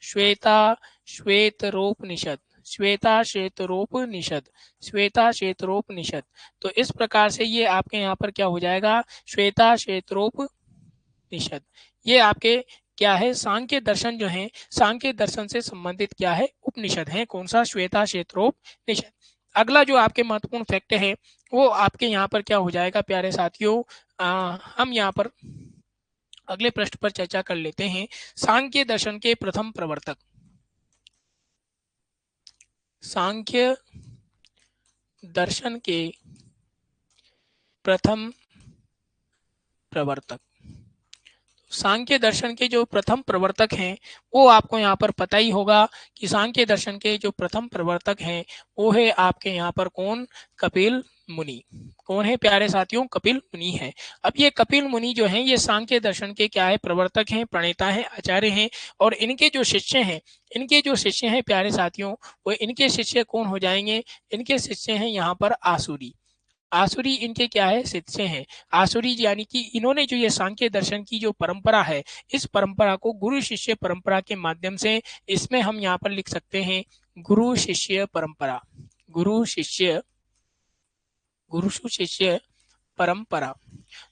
श्वेता श्वेतरोपनिषद, श्वेता श्वेतरोपनिषद, श्वेता श्वेतरोपनिषद। तो इस प्रकार से ये आपके यहाँ पर क्या हो जाएगा, श्वेता श्वेतरोपनिषद। ये आपके क्या है, सांख्य दर्शन जो है, सांख्य दर्शन से संबंधित क्या है, उपनिषद है। कौन सा, श्वेता श्वेतरोपनिषद। अगला जो आपके महत्वपूर्ण फैक्ट है वो आपके यहाँ पर क्या हो जाएगा प्यारे साथियों, हम यहाँ पर अगले पृष्ठ पर चर्चा कर लेते हैं। सांख्य दर्शन के प्रथम प्रवर्तक, सांख्य दर्शन के प्रथम प्रवर्तक। सांख्य दर्शन के जो प्रथम प्रवर्तक हैं वो आपको यहाँ पर पता ही होगा कि सांख्य दर्शन के जो प्रथम प्रवर्तक हैं वो है आपके यहाँ पर कौन, कपिल मुनि। कौन है प्यारे साथियों, कपिल मुनि है। अब ये कपिल मुनि जो हैं ये सांख्य दर्शन के क्या है, प्रवर्तक हैं, प्रणेता हैं, आचार्य हैं। और इनके जो शिष्य हैं, इनके जो शिष्य हैं प्यारे साथियों, वो इनके शिष्य कौन हो जाएंगे, इनके शिष्य हैं यहाँ पर आसुरी। आसुरी इनके क्या है, शिष्य हैं। आसुरी यानी कि इन्होंने जो ये सांख्य दर्शन की जो परंपरा है, इस परंपरा को गुरु शिष्य परंपरा के माध्यम से, इसमें हम यहाँ पर लिख सकते हैं गुरु शिष्य परंपरा, गुरु शिष्य, गुरु शिष्य परंपरा।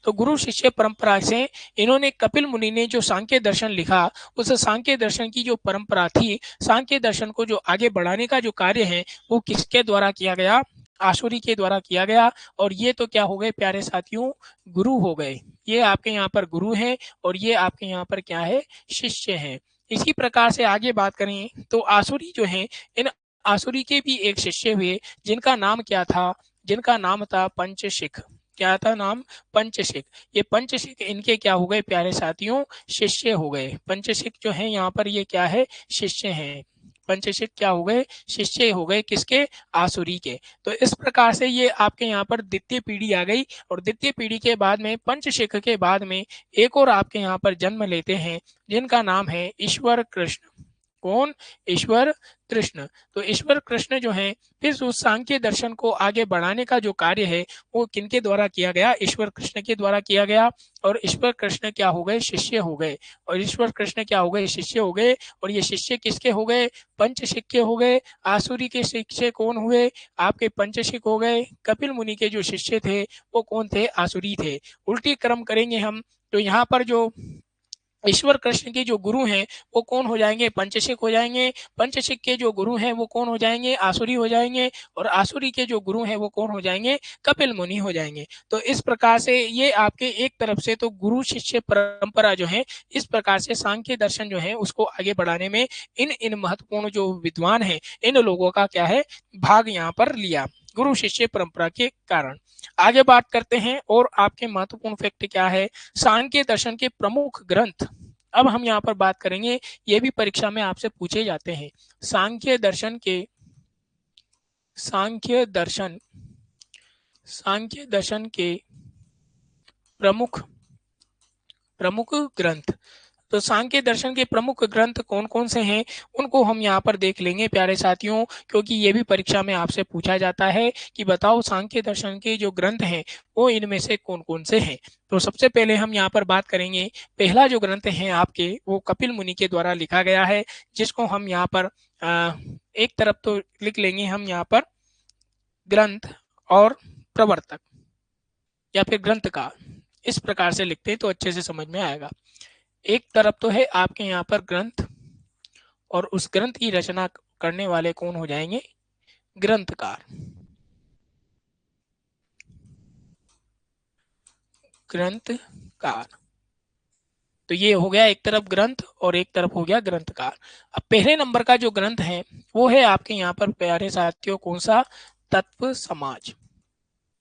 तो गुरु शिष्य परंपरा से इन्होंने, कपिल मुनि ने जो सांख्य दर्शन लिखा, उस सांख्य दर्शन की जो परंपरा थी, सांख्य दर्शन को जो आगे बढ़ाने का जो कार्य है वो किसके द्वारा किया गया, आसुरी के द्वारा किया गया। और ये तो क्या हो गए प्यारे साथियों, गुरु हो गए। ये आपके यहाँ पर गुरु हैं और ये आपके यहाँ पर क्या है, शिष्य हैं। इसी प्रकार से आगे बात करें तो आसुरी जो है, इन आसुरी के भी एक शिष्य हुए जिनका नाम क्या था, जिनका नाम था पंचशिख। क्या था नाम, पंचशिख। ये पंचशिख इनके क्या हो गए प्यारे साथियों, शिष्य हो गए। पंचशिख जो है यहाँ पर ये क्या है, शिष्य हैं। पंचशिख क्या हो गए, शिष्य हो गए, किसके, आसुरी के। तो इस प्रकार से ये आपके यहाँ पर द्वितीय पीढ़ी आ गई। और द्वितीय पीढ़ी के बाद में, पंचशिख के बाद में एक और आपके यहाँ पर जन्म लेते हैं जिनका नाम है ईश्वर कृष्ण। कौन, ईश्वर कृष्ण। तो ईश्वर कृष्ण जो है, फिर उस सांख्य दर्शन को आगे बढ़ाने का जो कार्य है वो किनके द्वारा किया गया, ईश्वर कृष्ण के द्वारा किया गया। और ईश्वर कृष्ण क्या हो गए, शिष्य हो गए। और ईश्वर कृष्ण क्या हो गए, शिष्य हो गए। और ये शिष्य किसके हो गए, पंचशिख के हो गए। आसुरी के शिष्य कौन हुए, आपके पंचशिख हो गए। कपिल मुनि के जो शिष्य थे वो कौन थे, आसुरी थे। उल्टी क्रम करेंगे हम तो यहाँ पर जो ईश्वर कृष्ण के जो गुरु हैं वो कौन हो जाएंगे, पंचशिख हो जाएंगे। पंचशिख के जो गुरु हैं वो कौन हो जाएंगे, आसुरी हो जाएंगे। और आसुरी के जो गुरु हैं वो कौन हो जाएंगे, कपिल मुनि हो जाएंगे। तो इस प्रकार से ये आपके एक तरफ से तो गुरु शिष्य परंपरा जो है, इस प्रकार से सांख्य दर्शन जो है उसको आगे बढ़ाने में इन इन महत्वपूर्ण जो विद्वान हैं, इन लोगों का क्या है, भाग यहाँ पर लिया, गुरु शिष्य परंपरा के कारण। आगे बात करते हैं और आपके महत्वपूर्ण फैक्ट क्या है, सांख्य दर्शन के प्रमुख ग्रंथ। अब हम यहाँ पर बात करेंगे, ये भी परीक्षा में आपसे पूछे जाते हैं। सांख्य दर्शन के, सांख्य दर्शन, सांख्य दर्शन के प्रमुख, प्रमुख ग्रंथ। तो सांख्य दर्शन के प्रमुख ग्रंथ कौन कौन से हैं उनको हम यहाँ पर देख लेंगे प्यारे साथियों, क्योंकि ये भी परीक्षा में आपसे पूछा जाता है कि बताओ सांख्य दर्शन के जो ग्रंथ हैं वो इनमें से कौन कौन से हैं। तो सबसे पहले हम यहाँ पर बात करेंगे, पहला जो ग्रंथ है आपके वो कपिल मुनि के द्वारा लिखा गया है, जिसको हम यहाँ पर एक तरफ तो लिख लेंगे हम यहाँ पर ग्रंथ और प्रवर्तक, या फिर ग्रंथ का, इस प्रकार से लिखते हैं तो अच्छे से समझ में आएगा। एक तरफ तो है आपके यहाँ पर ग्रंथ और उस ग्रंथ की रचना करने वाले कौन हो जाएंगे? ग्रंथकार। ग्रंथकार। तो ये हो गया एक तरफ ग्रंथ और एक तरफ हो गया ग्रंथकार। अब पहले नंबर का जो ग्रंथ है वो है आपके यहाँ पर प्यारे साथियों कौन सा? तत्व समाज।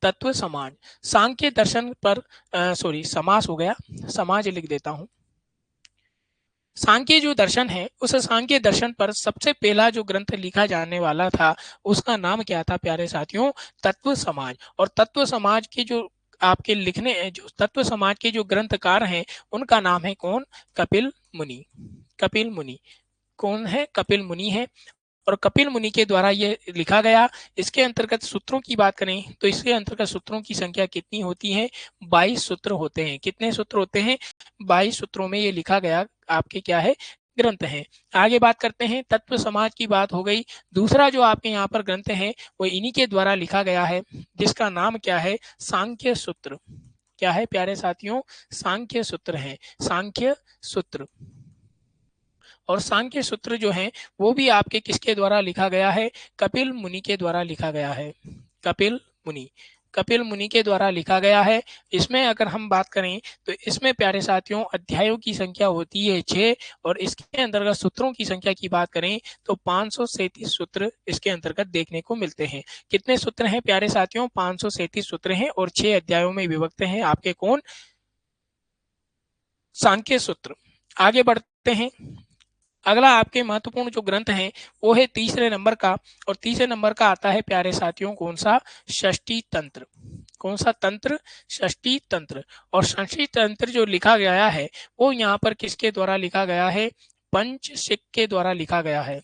तत्व समाज। सांख्य दर्शन पर सॉरी समास हो गया, समाज लिख देता हूं। सांख्य जो दर्शन है उस सांख्य दर्शन पर सबसे पहला जो ग्रंथ लिखा जाने वाला था उसका नाम क्या था प्यारे साथियों? तत्व समाज। और तत्व समाज के जो आपके लिखने जो तत्व समाज के जो ग्रंथकार हैं उनका नाम है कौन? कपिल मुनि। कपिल मुनि। कौन है? कपिल मुनि है। और कपिल मुनि के द्वारा ये लिखा गया। इसके अंतर्गत सूत्रों की बात करें तो इसके अंतर्गत सूत्रों की संख्या कितनी होती है? 22 सूत्र होते हैं। कितने सूत्र होते हैं? 22 सूत्रों में ये लिखा गया आपके क्या है? ग्रंथ है। आगे बात करते हैं, तत्व समाज की बात हो गई। दूसरा जो आपके यहाँ पर ग्रंथ है वो इन्हीं के द्वारा लिखा गया है जिसका नाम क्या है? सांख्य सूत्र। क्या है प्यारे साथियों? सांख्य सूत्र है। सांख्य सूत्र। और सांख्य सूत्र जो है वो भी आपके किसके द्वारा लिखा गया है? कपिल मुनि के द्वारा लिखा गया है। कपिल मुनि। कपिल मुनि के द्वारा लिखा गया है। इसमें अगर हम बात करें तो इसमें प्यारे साथियों अध्यायों की संख्या होती है 6 और इसके अंतर्गत सूत्रों की संख्या की बात करें तो 537 सूत्र इसके अंतर्गत देखने को मिलते हैं। कितने सूत्र हैं प्यारे साथियों? 537 सूत्र हैं और 6 अध्यायों में विभक्त हैं आपके कौन? सांख्य सूत्र। आगे बढ़ते हैं। अगला आपके महत्वपूर्ण जो ग्रंथ है वो है तीसरे नंबर का। और तीसरे नंबर का आता है प्यारे साथियों कौन सा? षष्ठी तंत्र। कौन सा तंत्र? षष्ठी तंत्र। और षष्ठी तंत्र जो लिखा गया है वो यहाँ पर किसके द्वारा लिखा गया है? पंचशिख के द्वारा लिखा गया है।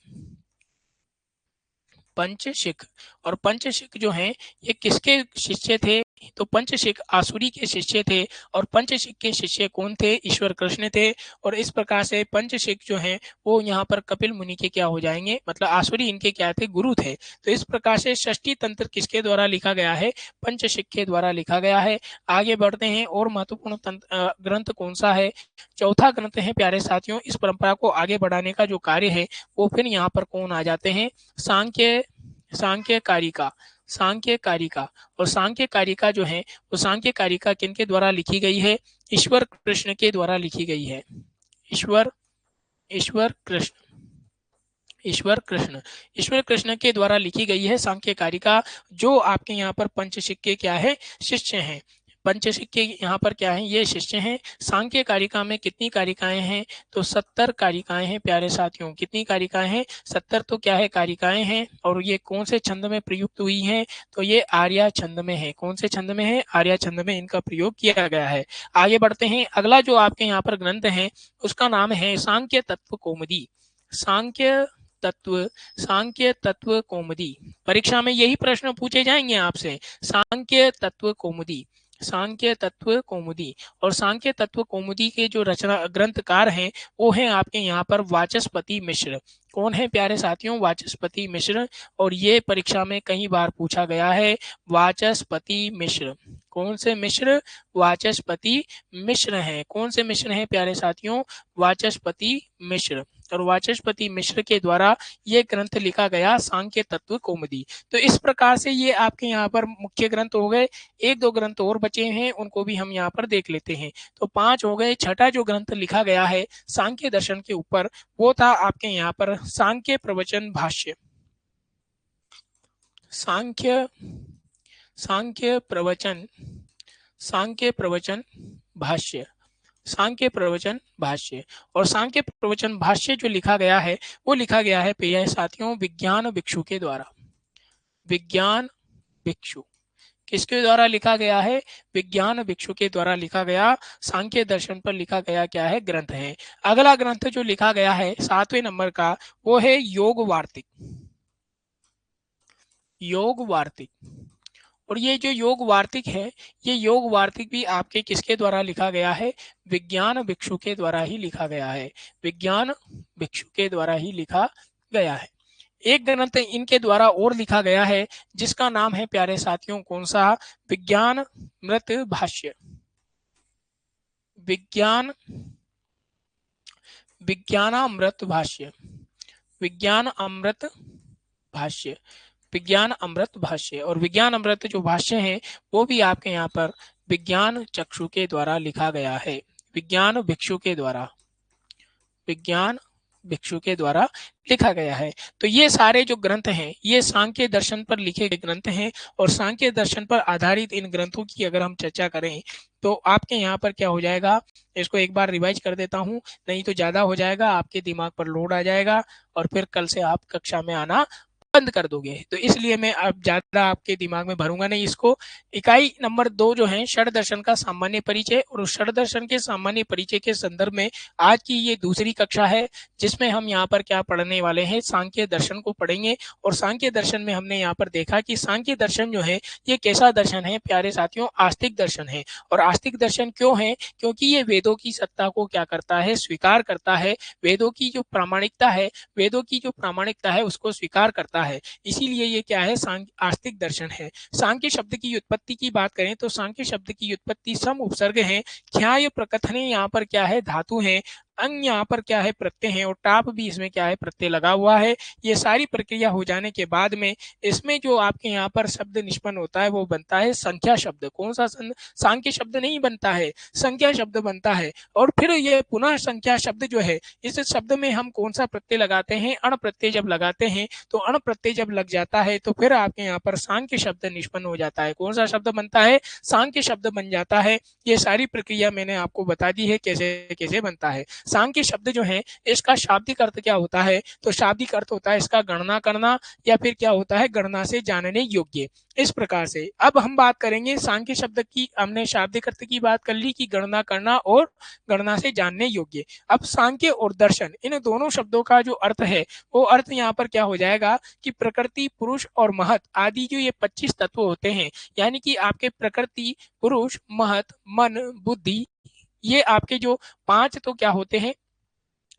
पंचशिख। और पंचशिख जो हैं ये किसके शिष्य थे? तो पंचशिख आसुरी के शिष्य थे। और पंचशिख के शिष्य कौन थे? ईश्वर कृष्ण थे। और इस प्रकार से पंचशिख जो हैं वो यहाँ पर कपिल मुनि के क्या हो जाएंगे? मतलब आसुरी इनके क्या थे? गुरु थे। तो इस प्रकार से षष्ठी तंत्र किसके द्वारा लिखा गया है? पंचशिख के द्वारा लिखा गया है। आगे बढ़ते हैं और महत्वपूर्ण ग्रंथ कौन सा है? चौथा ग्रंथ है प्यारे साथियों। इस परंपरा को आगे बढ़ाने का जो कार्य है वो फिर यहाँ पर कौन आ जाते हैं? सांख्य। सांख्य कारिका। सांख्य कारिका। और सांख्य कारिका जो है वो सांख्य कारिका किनके द्वारा लिखी गई है? ईश्वर कृष्ण के द्वारा लिखी गई है। ईश्वर। ईश्वर कृष्ण। ईश्वर कृष्ण। ईश्वर कृष्ण के द्वारा लिखी गई है सांख्य कारिका जो आपके यहाँ पर पंचशिख के क्या है? शिष्य हैं। पंचशिख के यहाँ पर क्या है? ये शिष्य हैं। सांख्य कारिका में कितनी कारिकाएं हैं? तो 70 कारिकाएं हैं प्यारे साथियों। कितनी कारिकाएं हैं? 70 तो क्या है? कारिकाएं हैं। और ये कौन से छंद में प्रयुक्त हुई हैं? तो ये आर्या छंद में है। कौन से छंद में है? आर्या छंद में इनका प्रयोग किया गया है। आगे बढ़ते हैं। अगला जो आपके यहाँ पर ग्रंथ है उसका नाम है सांख्य तत्व कौमुदी। सांख्य तत्व। सांख्य तत्व कौमुदी। परीक्षा में यही प्रश्न पूछे जाएंगे आपसे। सांख्य तत्व कौमुदी। सांख्य तत्व कौमुदी। और सांख्य तत्व कौमुदी के जो रचना ग्रंथकार हैं वो हैं आपके यहाँ पर वाचस्पति मिश्र। कौन है प्यारे साथियों? वाचस्पति मिश्र। और ये परीक्षा में कई बार पूछा गया है। वाचस्पति मिश्र। कौन से मिश्र? वाचस्पति मिश्र हैं। कौन से मिश्र हैं प्यारे साथियों? वाचस्पति मिश्र। और वाचस्पति मिश्र के द्वारा ये ग्रंथ लिखा गया सांख्य तत्व कौमुदी। तो इस प्रकार से ये आपके यहाँ पर मुख्य ग्रंथ हो गए। एक दो ग्रंथ और बचे हैं उनको भी हम यहाँ पर देख लेते हैं। तो 5 हो गए। छठा जो ग्रंथ लिखा गया है सांख्य दर्शन के ऊपर वो था आपके यहाँ पर सांख्य प्रवचन भाष्य। सांख्य। सांख्य प्रवचन। सांख्य प्रवचन भाष्य। सांख्य प्रवचन भाष्य। और सांख्य प्रवचन भाष्य जो लिखा गया है वो लिखा गया है प्रिय साथियों विज्ञान भिक्षु के द्वारा। विज्ञान भिक्षु। किसके द्वारा लिखा गया है? विज्ञान भिक्षु के द्वारा लिखा गया सांख्य दर्शन पर लिखा गया क्या है? ग्रंथ है। अगला ग्रंथ जो लिखा गया है 7वें नंबर का वो है योग वार्तिक। योग वार्तिक। और ये जो योग वार्तिक है ये योग वार्तिक भी आपके किसके द्वारा लिखा गया है? विज्ञान भिक्षु के द्वारा ही लिखा गया है। विज्ञान भिक्षु के द्वारा ही लिखा गया है। एक ग्रंथ इनके द्वारा और लिखा गया है जिसका नाम है प्यारे साथियों कौन सा? विज्ञान मृत भाष्य। विज्ञान। विज्ञानामृत भाष्य। विज्ञान अमृत भाष्य, विज्ञान अमृत भाष्य। और विज्ञान अमृत जो भाष्य है वो भी आपके यहाँ पर विज्ञान चक्षु के द्वारा लिखा गया है, विज्ञान भिक्षु के द्वारा, विज्ञान भिक्षु के द्वारा लिखा गया है। तो ये सारे जो ग्रंथ हैं ये सांख्य दर्शन पर लिखे गए ग्रंथ हैं, और सांख्य दर्शन पर आधारित इन ग्रंथों की अगर हम चर्चा करें तो आपके यहाँ पर क्या हो जाएगा, इसको एक बार रिवाइज कर देता हूँ, नहीं तो ज्यादा हो जाएगा, आपके दिमाग पर लोड आ जाएगा और फिर कल से आप कक्षा में आना बंद कर दोगे। तो इसलिए मैं अब ज्यादा आपके दिमाग में भरूंगा नहीं इसको। इकाई नंबर 2 जो है षड दर्शन का सामान्य परिचय, और उस षड दर्शन के सामान्य परिचय के संदर्भ में आज की ये दूसरी कक्षा है जिसमें हम यहाँ पर क्या पढ़ने वाले हैं, सांख्य दर्शन को पढ़ेंगे। और सांख्य दर्शन में हमने यहाँ पर देखा कि सांख्य दर्शन जो है ये कैसा दर्शन है प्यारे साथियों, आस्तिक दर्शन है। और आस्तिक दर्शन क्यों है, क्योंकि ये वेदों की सत्ता को क्या करता है, स्वीकार करता है, वेदों की जो प्रामाणिकता है, वेदों की जो प्रामाणिकता है उसको स्वीकार करता है, इसीलिए ये क्या है, आस्तिक दर्शन है। सांख्य शब्द की उत्पत्ति की बात करें तो सांख्य शब्द की उत्पत्ति सम उपसर्ग है, ख्याय प्रकथने यहाँ पर क्या है, धातु है, अंग यहाँ पर क्या है, प्रत्यय है, और टाप भी इसमें क्या है, प्रत्यय लगा हुआ है। ये सारी प्रक्रिया हो जाने के बाद में इसमें जो आपके यहाँ पर शब्द निष्पन्न होता है वो बनता है संख्या शब्द। कौन सा सांख्य शब्द नहीं बनता है, संख्या शब्द बनता है। और फिर ये पुनः संख्या शब्द जो है, इस शब्द में हम कौन सा प्रत्यय लगाते हैं, अण प्रत्यय जब लगाते हैं, तो अण प्रत्यय जब लग जाता है तो फिर आपके यहाँ पर सांख्य शब्द निष्पन्न हो जाता है। कौन सा शब्द बनता है, सांख्य शब्द बन जाता है। ये सारी प्रक्रिया मैंने आपको बता दी है कैसे कैसे बनता है। सांख्य शब्द जो है इसका शाब्दिक अर्थ क्या होता है, तो शाब्दिक अर्थ होता है इसका गणना करना, या फिर क्या होता है, गणना से जानने योग्य। इस प्रकार से अब हम बात करेंगे सांख्य शब्द की, हमने शाब्दिक अर्थ की बात कर ली कि गणना करना और गणना से जानने योग्य। अब सांख्य और दर्शन इन दोनों शब्दों का जो अर्थ है वो अर्थ यहाँ पर क्या हो जाएगा कि प्रकृति, पुरुष और महत आदि जो ये 25 तत्व होते हैं, यानी कि आपके प्रकृति, पुरुष, महत, मन, बुद्धि, ये आपके जो 5 तो क्या होते हैं,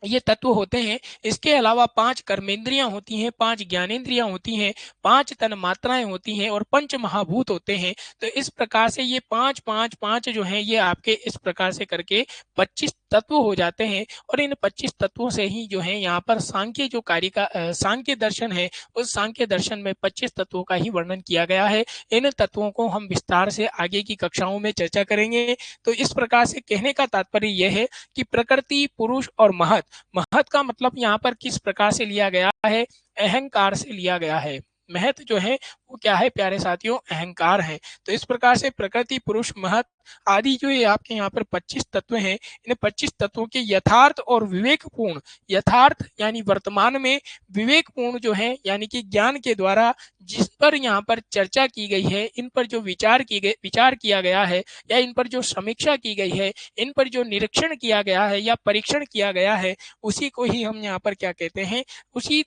ये तत्व होते हैं। इसके अलावा 5 कर्मेंद्रियां होती हैं, 5 ज्ञानेंद्रियां होती हैं, 5 तन मात्राएं होती हैं और 5 महाभूत होते हैं। तो इस प्रकार से ये 5 5 5 जो हैं ये आपके इस प्रकार से करके 25 तत्व हो जाते हैं। और इन 25 तत्वों से ही जो है यहाँ पर सांख्य जो कार्य का सांख्य दर्शन है, उस सांख्य दर्शन में 25 तत्वों का ही वर्णन किया गया है। इन तत्वों को हम विस्तार से आगे की कक्षाओं में चर्चा करेंगे। तो इस प्रकार से कहने का तात्पर्य यह है कि प्रकृति, पुरुष और महत, महत का मतलब यहाँ पर किस प्रकार से लिया गया है, अहंकार से लिया गया है। महत जो है वो क्या है प्यारे साथियों, अहंकार है। तो इस प्रकार से प्रकृति, पुरुष, महत आदि जो ये आपके यहाँ पर 25 तत्व हैं, इन 25 तत्वों के यथार्थ और विवेकपूर्ण, यथार्थ यानी वर्तमान में, विवेकपूर्ण जो है यानी कि ज्ञान के द्वारा जिस पर यहाँ पर चर्चा की गई है, इन पर जो विचार किया गया है, या इन पर जो समीक्षा की गई है, इन पर जो निरीक्षण किया गया है या परीक्षण किया गया है, उसी को ही हम यहाँ पर क्या कहते हैं, उसी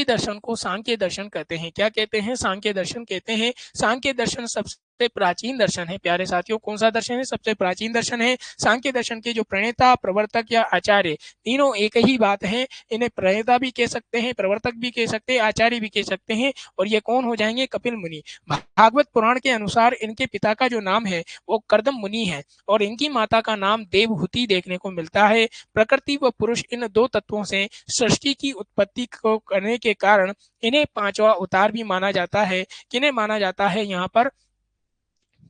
दर्शन को सांख्य दर्शन कहते हैं। क्या कहते हैं, सांख्य दर्शन कहते हैं। सांख्य दर्शन सबसे प्राचीन दर्शन है प्यारे साथियों। कौन सा दर्शन है, सबसे प्राचीन दर्शन है। सांख्य दर्शन के जो प्रणेता, प्रवर्तक या आचार्य, तीनों एक ही बात है। इन्हें प्रणेता भी कह सकते हैं, प्रवर्तक भी कह सकते हैं, आचार्य भी कह सकते हैं। और ये कौन हो जाएंगे, कपिल मुनि। भागवत पुराण के अनुसार इनके पिता का जो नाम है वो कर्दम मुनि है, और इनकी माता का नाम देवहूति देखने को मिलता है। प्रकृति व पुरुष इन 2 तत्वों से सृष्टि की उत्पत्ति को करने के कारण इन्हें 5वां अवतार भी माना जाता है। किन्हें माना जाता है, यहाँ पर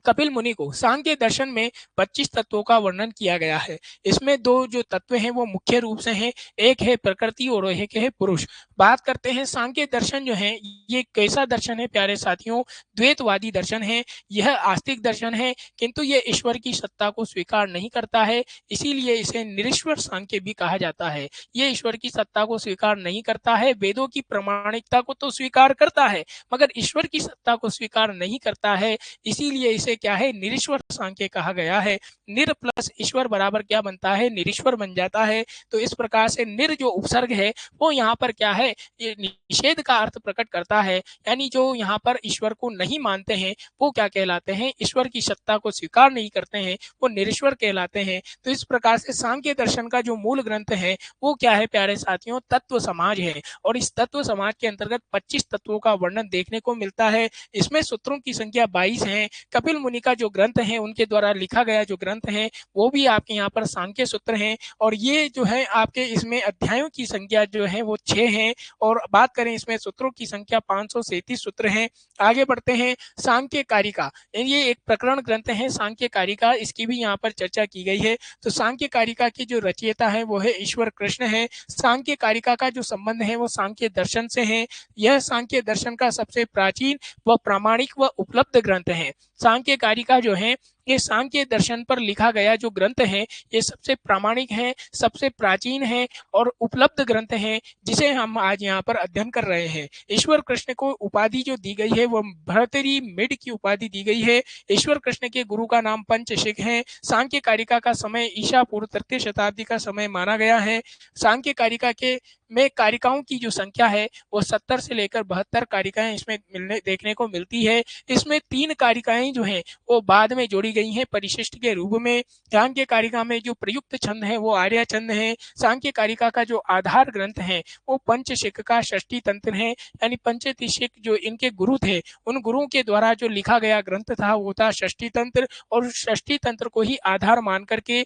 कपिल मुनि को। सांख्य दर्शन में 25 तत्वों का वर्णन किया गया है। इसमें 2 जो तत्व हैं वो मुख्य रूप से हैं, एक है प्रकृति और एक है पुरुष। बात करते हैं सांख्य दर्शन जो है ये कैसा दर्शन है प्यारे साथियों, द्वैतवादी दर्शन है। यह आस्तिक दर्शन है, किंतु ये ईश्वर की सत्ता को स्वीकार नहीं करता है, इसीलिए इसे निरीश्वर सांख्य भी कहा जाता है। ये ईश्वर की सत्ता को स्वीकार नहीं करता है, वेदों की प्रामाणिकता को तो स्वीकार करता है मगर ईश्वर की सत्ता को स्वीकार नहीं करता है, इसीलिए इसे क्या है, निरीश्वर सांख्य कहा गया है। निर प्लस ईश्वर बराबर क्या बनता है, निरीश्वर बन जाता है। तो इस प्रकार से निर जो उपसर्ग है वो यहाँ पर क्या है, ये निषेध का अर्थ प्रकट करता है, यानी जो यहाँ पर ईश्वर को नहीं मानते हैं वो क्या कहलाते हैं, ईश्वर की सत्ता को स्वीकार नहीं करते हैं, वो निरीश्वर कहलाते हैं। तो इस प्रकार से सांख्य दर्शन का जो मूल ग्रंथ है वो क्या है प्यारे साथियों, तत्व समाज है। और इस तत्व समाज के अंतर्गत 25 तत्वों का वर्णन देखने को मिलता है। इसमें सूत्रों की संख्या 22 है। कपिल कपिल मुनि का जो ग्रंथ है उनके द्वारा लिखा गया जो ग्रंथ है वो भी आपके यहाँ पर सांख्य सूत्र हैं। और ये जो है आपके इसमें अध्यायों की संख्या जो है वो 6 है। और बात करें इसमें सूत्रों की संख्या 537 सूत्र हैं। आगे बढ़ते हैं, सांख्य कारिका, ये एक प्रकरण ग्रंथ है सांख्य कारिका, इसकी भी यहाँ पर चर्चा की गई है। तो सांख्य कारिका की जो रचयिता है वो है ईश्वर कृष्ण है। सांख्य कारिका का जो संबंध है वो सांख्य दर्शन से है। यह सांख्य दर्शन का सबसे प्राचीन व प्रामाणिक व उपलब्ध ग्रंथ है। सांख्य कारिका जो है ये सांख्य दर्शन पर लिखा गया जो ग्रंथ है ये सबसे प्रामाणिक है, सबसे प्राचीन है और उपलब्ध ग्रंथ है, जिसे हम आज यहाँ पर अध्ययन कर रहे हैं। ईश्वर कृष्ण को उपाधि जो दी गई है वो भर्तरी मिड की उपाधि दी गई है। ईश्वर कृष्ण के गुरु का नाम पंचशिख है। सांख्य कारिका का समय ईसा पूर्व तृतीय शताब्दी का समय माना गया है। सांख्य कारिका के में कारिकाओं की जो संख्या है वो 70 से लेकर 72 कारिकाएं इसमें मिलने देखने को मिलती है। इसमें 3 कारिकाएं जो हैं वो बाद में जोड़ी गई हैं परिशिष्ट के रूप में। सांख्य कारिका में जो प्रयुक्त छंद है वो आर्य छंद है। सांख्य कारिका का जो आधार ग्रंथ है वो पंचशिख का षष्ठी तंत्र है, यानी पंचशिख जो इनके गुरु थे उन गुरुओं के द्वारा जो लिखा गया ग्रंथ था वो था षष्ठी तंत्र। और षष्ठी तंत्र को ही आधार मान करके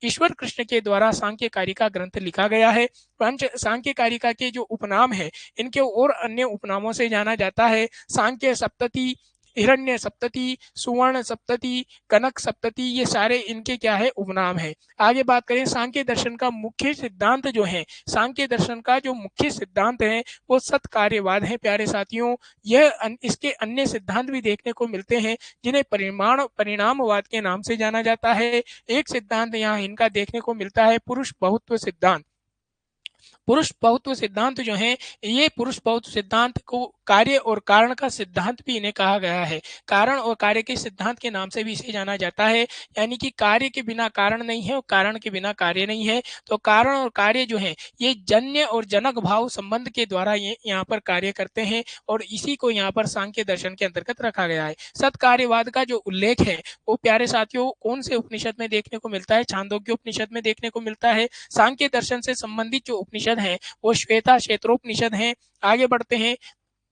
ईश्वर कृष्ण के द्वारा सांख्य कारिका ग्रंथ लिखा गया है। पंच सांख्य कारिका के जो उपनाम है इनके और अन्य उपनामों से जाना जाता है। सांख्य सप्तति, हिरण्य सप्तति, सुवर्ण सप्तति, कनक सप्तति, ये सारे इनके क्या है उपनाम है। आगे बात करें सांख्य दर्शन का मुख्य सिद्धांत जो है, सांख्य दर्शन का जो मुख्य सिद्धांत है वो सत्कार्यवाद है प्यारे साथियों। इसके अन्य सिद्धांत भी देखने को मिलते हैं जिन्हें परिणामवाद के नाम से जाना जाता है। एक सिद्धांत यहाँ इनका देखने को मिलता है पुरुष बहुत्व सिद्धांत। पुरुष बहुत्व सिद्धांत जो है ये पुरुष बहुत्व सिद्धांत को कार्य और कारण का सिद्धांत भी इन्हें कहा गया है। कारण और कार्य के सिद्धांत के नाम से भी इसे जाना जाता है, यानी कि कार्य के बिना कारण नहीं है और कारण के बिना कार्य नहीं है। तो कारण और कार्य जो है ये जन्य और जनक भाव संबंध के द्वारा ये यहाँ पर कार्य करते हैं और इसी को यहाँ पर सांख्य दर्शन के अंतर्गत रखा गया है। सत्कार्यवाद का जो उल्लेख है वो प्यारे साथियों कौन से उपनिषद में देखने को मिलता है? छांदोग्य उपनिषद में देखने को मिलता है। सांख्य दर्शन से संबंधित जो उपनिषद है वो श्वेता क्षेत्रोपनिषद है। आगे बढ़ते हैं,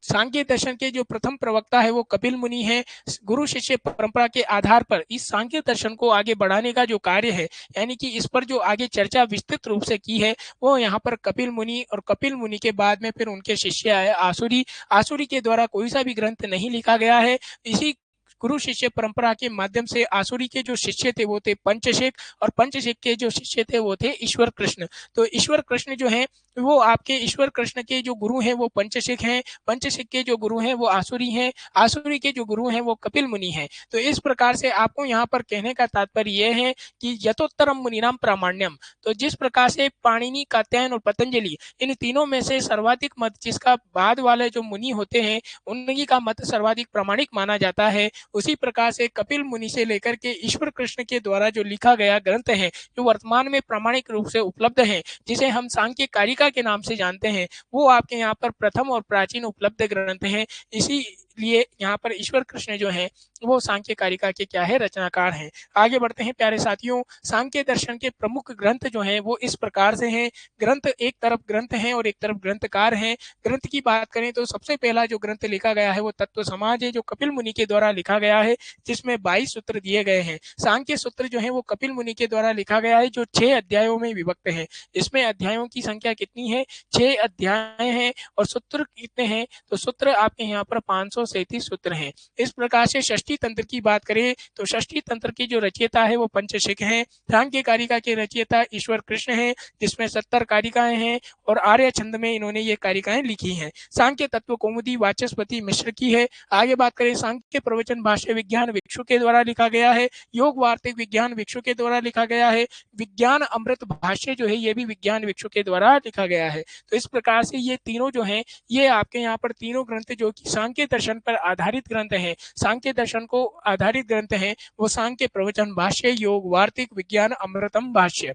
सांख्य दर्शन के जो प्रथम प्रवक्ता है वो कपिल मुनि है। गुरु शिष्य परंपरा के आधार पर इस सांख्य दर्शन को आगे बढ़ाने का जो कार्य है, यानी कि इस पर जो आगे चर्चा विस्तृत रूप से की है वो यहाँ पर कपिल मुनि, और कपिल मुनि के बाद में फिर उनके शिष्य आए आसुरी। आसुरी के द्वारा कोई सा भी ग्रंथ नहीं लिखा गया है। इसी गुरु शिष्य परंपरा के माध्यम से आसुरी के जो शिष्य थे वो थे पंचशिख, और पंचशिख के जो शिष्य थे वो थे ईश्वर कृष्ण। तो ईश्वर कृष्ण जो है वो आपके ईश्वर कृष्ण के जो गुरु हैं वो पंचशिख हैं, पंचशिख के जो गुरु हैं वो आसुरी हैं, आसुरी के जो गुरु हैं वो कपिल मुनि हैं। तो इस प्रकार से आपको यहाँ पर कहने का तात्पर्य यह है कि यतोत्तरम मुनिनाम प्रामाण्यम। तो जिस प्रकार से पाणिनि, कात्यायन और पतंजलि इन तीनों में से सर्वाधिक मत जिसका बाद वाले जो मुनि होते हैं उन्हीं का मत सर्वाधिक प्रामाणिक माना जाता है, उसी प्रकार से कपिल मुनि से लेकर के ईश्वर कृष्ण के द्वारा जो लिखा गया ग्रंथ है जो वर्तमान में प्रामाणिक रूप से उपलब्ध है, जिसे हम सांख्य कारिका के नाम से जानते हैं, वो आपके यहाँ पर प्रथम और प्राचीन उपलब्ध ग्रंथ हैं। इसीलिए यहाँ पर ईश्वर कृष्ण जो है वो सांख्य कारिका के क्या है, रचनाकार हैं। आगे बढ़ते हैं प्यारे साथियों, सांख्य दर्शन के प्रमुख ग्रंथ जो हैं वो इस प्रकार से हैं। ग्रंथ एक तरफ ग्रंथ हैं और एक तरफ ग्रंथकार हैं। ग्रंथ की बात करें तो सबसे पहला जो ग्रंथ लिखा गया है वो तत्व समाज है, जो कपिल मुनि के द्वारा लिखा गया है, जिसमें 22 सूत्र दिए गए हैं। सांख्य सूत्र जो है वो कपिल मुनि के द्वारा लिखा गया है, जो 6 अध्यायों में विभक्त है। इसमें अध्यायों की संख्या कितनी है? 6 अध्याय हैं। और सूत्र कितने हैं? तो सूत्र आपके यहाँ पर 537 सूत्र हैं। इस प्रकार से षष्ठी तंत्र की बात करें तो षष्ठी तंत्र की जो रचयिता है वो पंचशिख हैं। सांख्य कारिका के रचयिता ईश्वर कृष्ण हैं, जिसमें 70 कारिकाएं हैं और आर्य छंद में इन्होंने ये कारिकाएं लिखी हैं। सांख्य तत्व कौमुदी वाचस्पति मिश्र की है। आगे बात करें, सांख्य प्रवचन भाष्य विज्ञान भिक्षु के द्वारा लिखा गया है। योग वार्तिक विज्ञान भिक्षु के द्वारा लिखा गया है। विज्ञान अमृत भाष्य जो है ये भी विज्ञान भिक्षु के द्वारा लिखा गया है। तो इस प्रकार से ये तीनों जो हैं ये आपके यहाँ पर तीनों ग्रंथ जो कि सांख्य दर्शन पर आधारित ग्रंथ हैं, सांख्य दर्शन को आधारित ग्रंथ हैं, वो सांख्य प्रवचन भाष्य, योग वार्तिक, विज्ञान अमृतम भाष्य,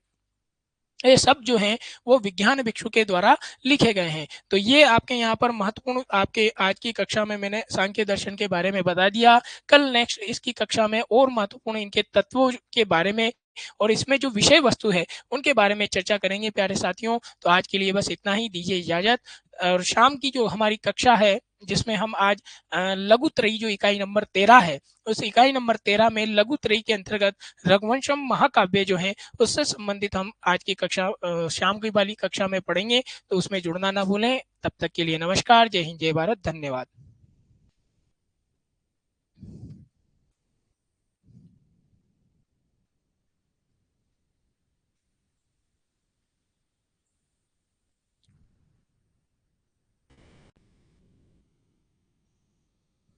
ये सब जो हैं वो विज्ञान भिक्षु के द्वारा लिखे गए हैं। तो ये आपके यहाँ पर महत्वपूर्ण, आपके आज की कक्षा में मैंने सांख्य दर्शन के बारे में बता दिया। कल नेक्स्ट इसकी कक्षा में और महत्वपूर्ण इनके तत्वों के बारे में और इसमें जो विषय वस्तु है उनके बारे में चर्चा करेंगे प्यारे साथियों। तो आज के लिए बस इतना ही, दीजिए इजाजत। और शाम की जो हमारी कक्षा है जिसमें हम आज लघु त्रयी जो इकाई नंबर 13 है, उस इकाई नंबर 13 में लघु त्रयी के अंतर्गत रघुवंशम महाकाव्य जो है, उससे संबंधित हम आज की कक्षा शाम की वाली कक्षा में पढ़ेंगे। तो उसमें जुड़ना ना भूलें। तब तक के लिए नमस्कार, जय हिंद, जय भारत, धन्यवाद।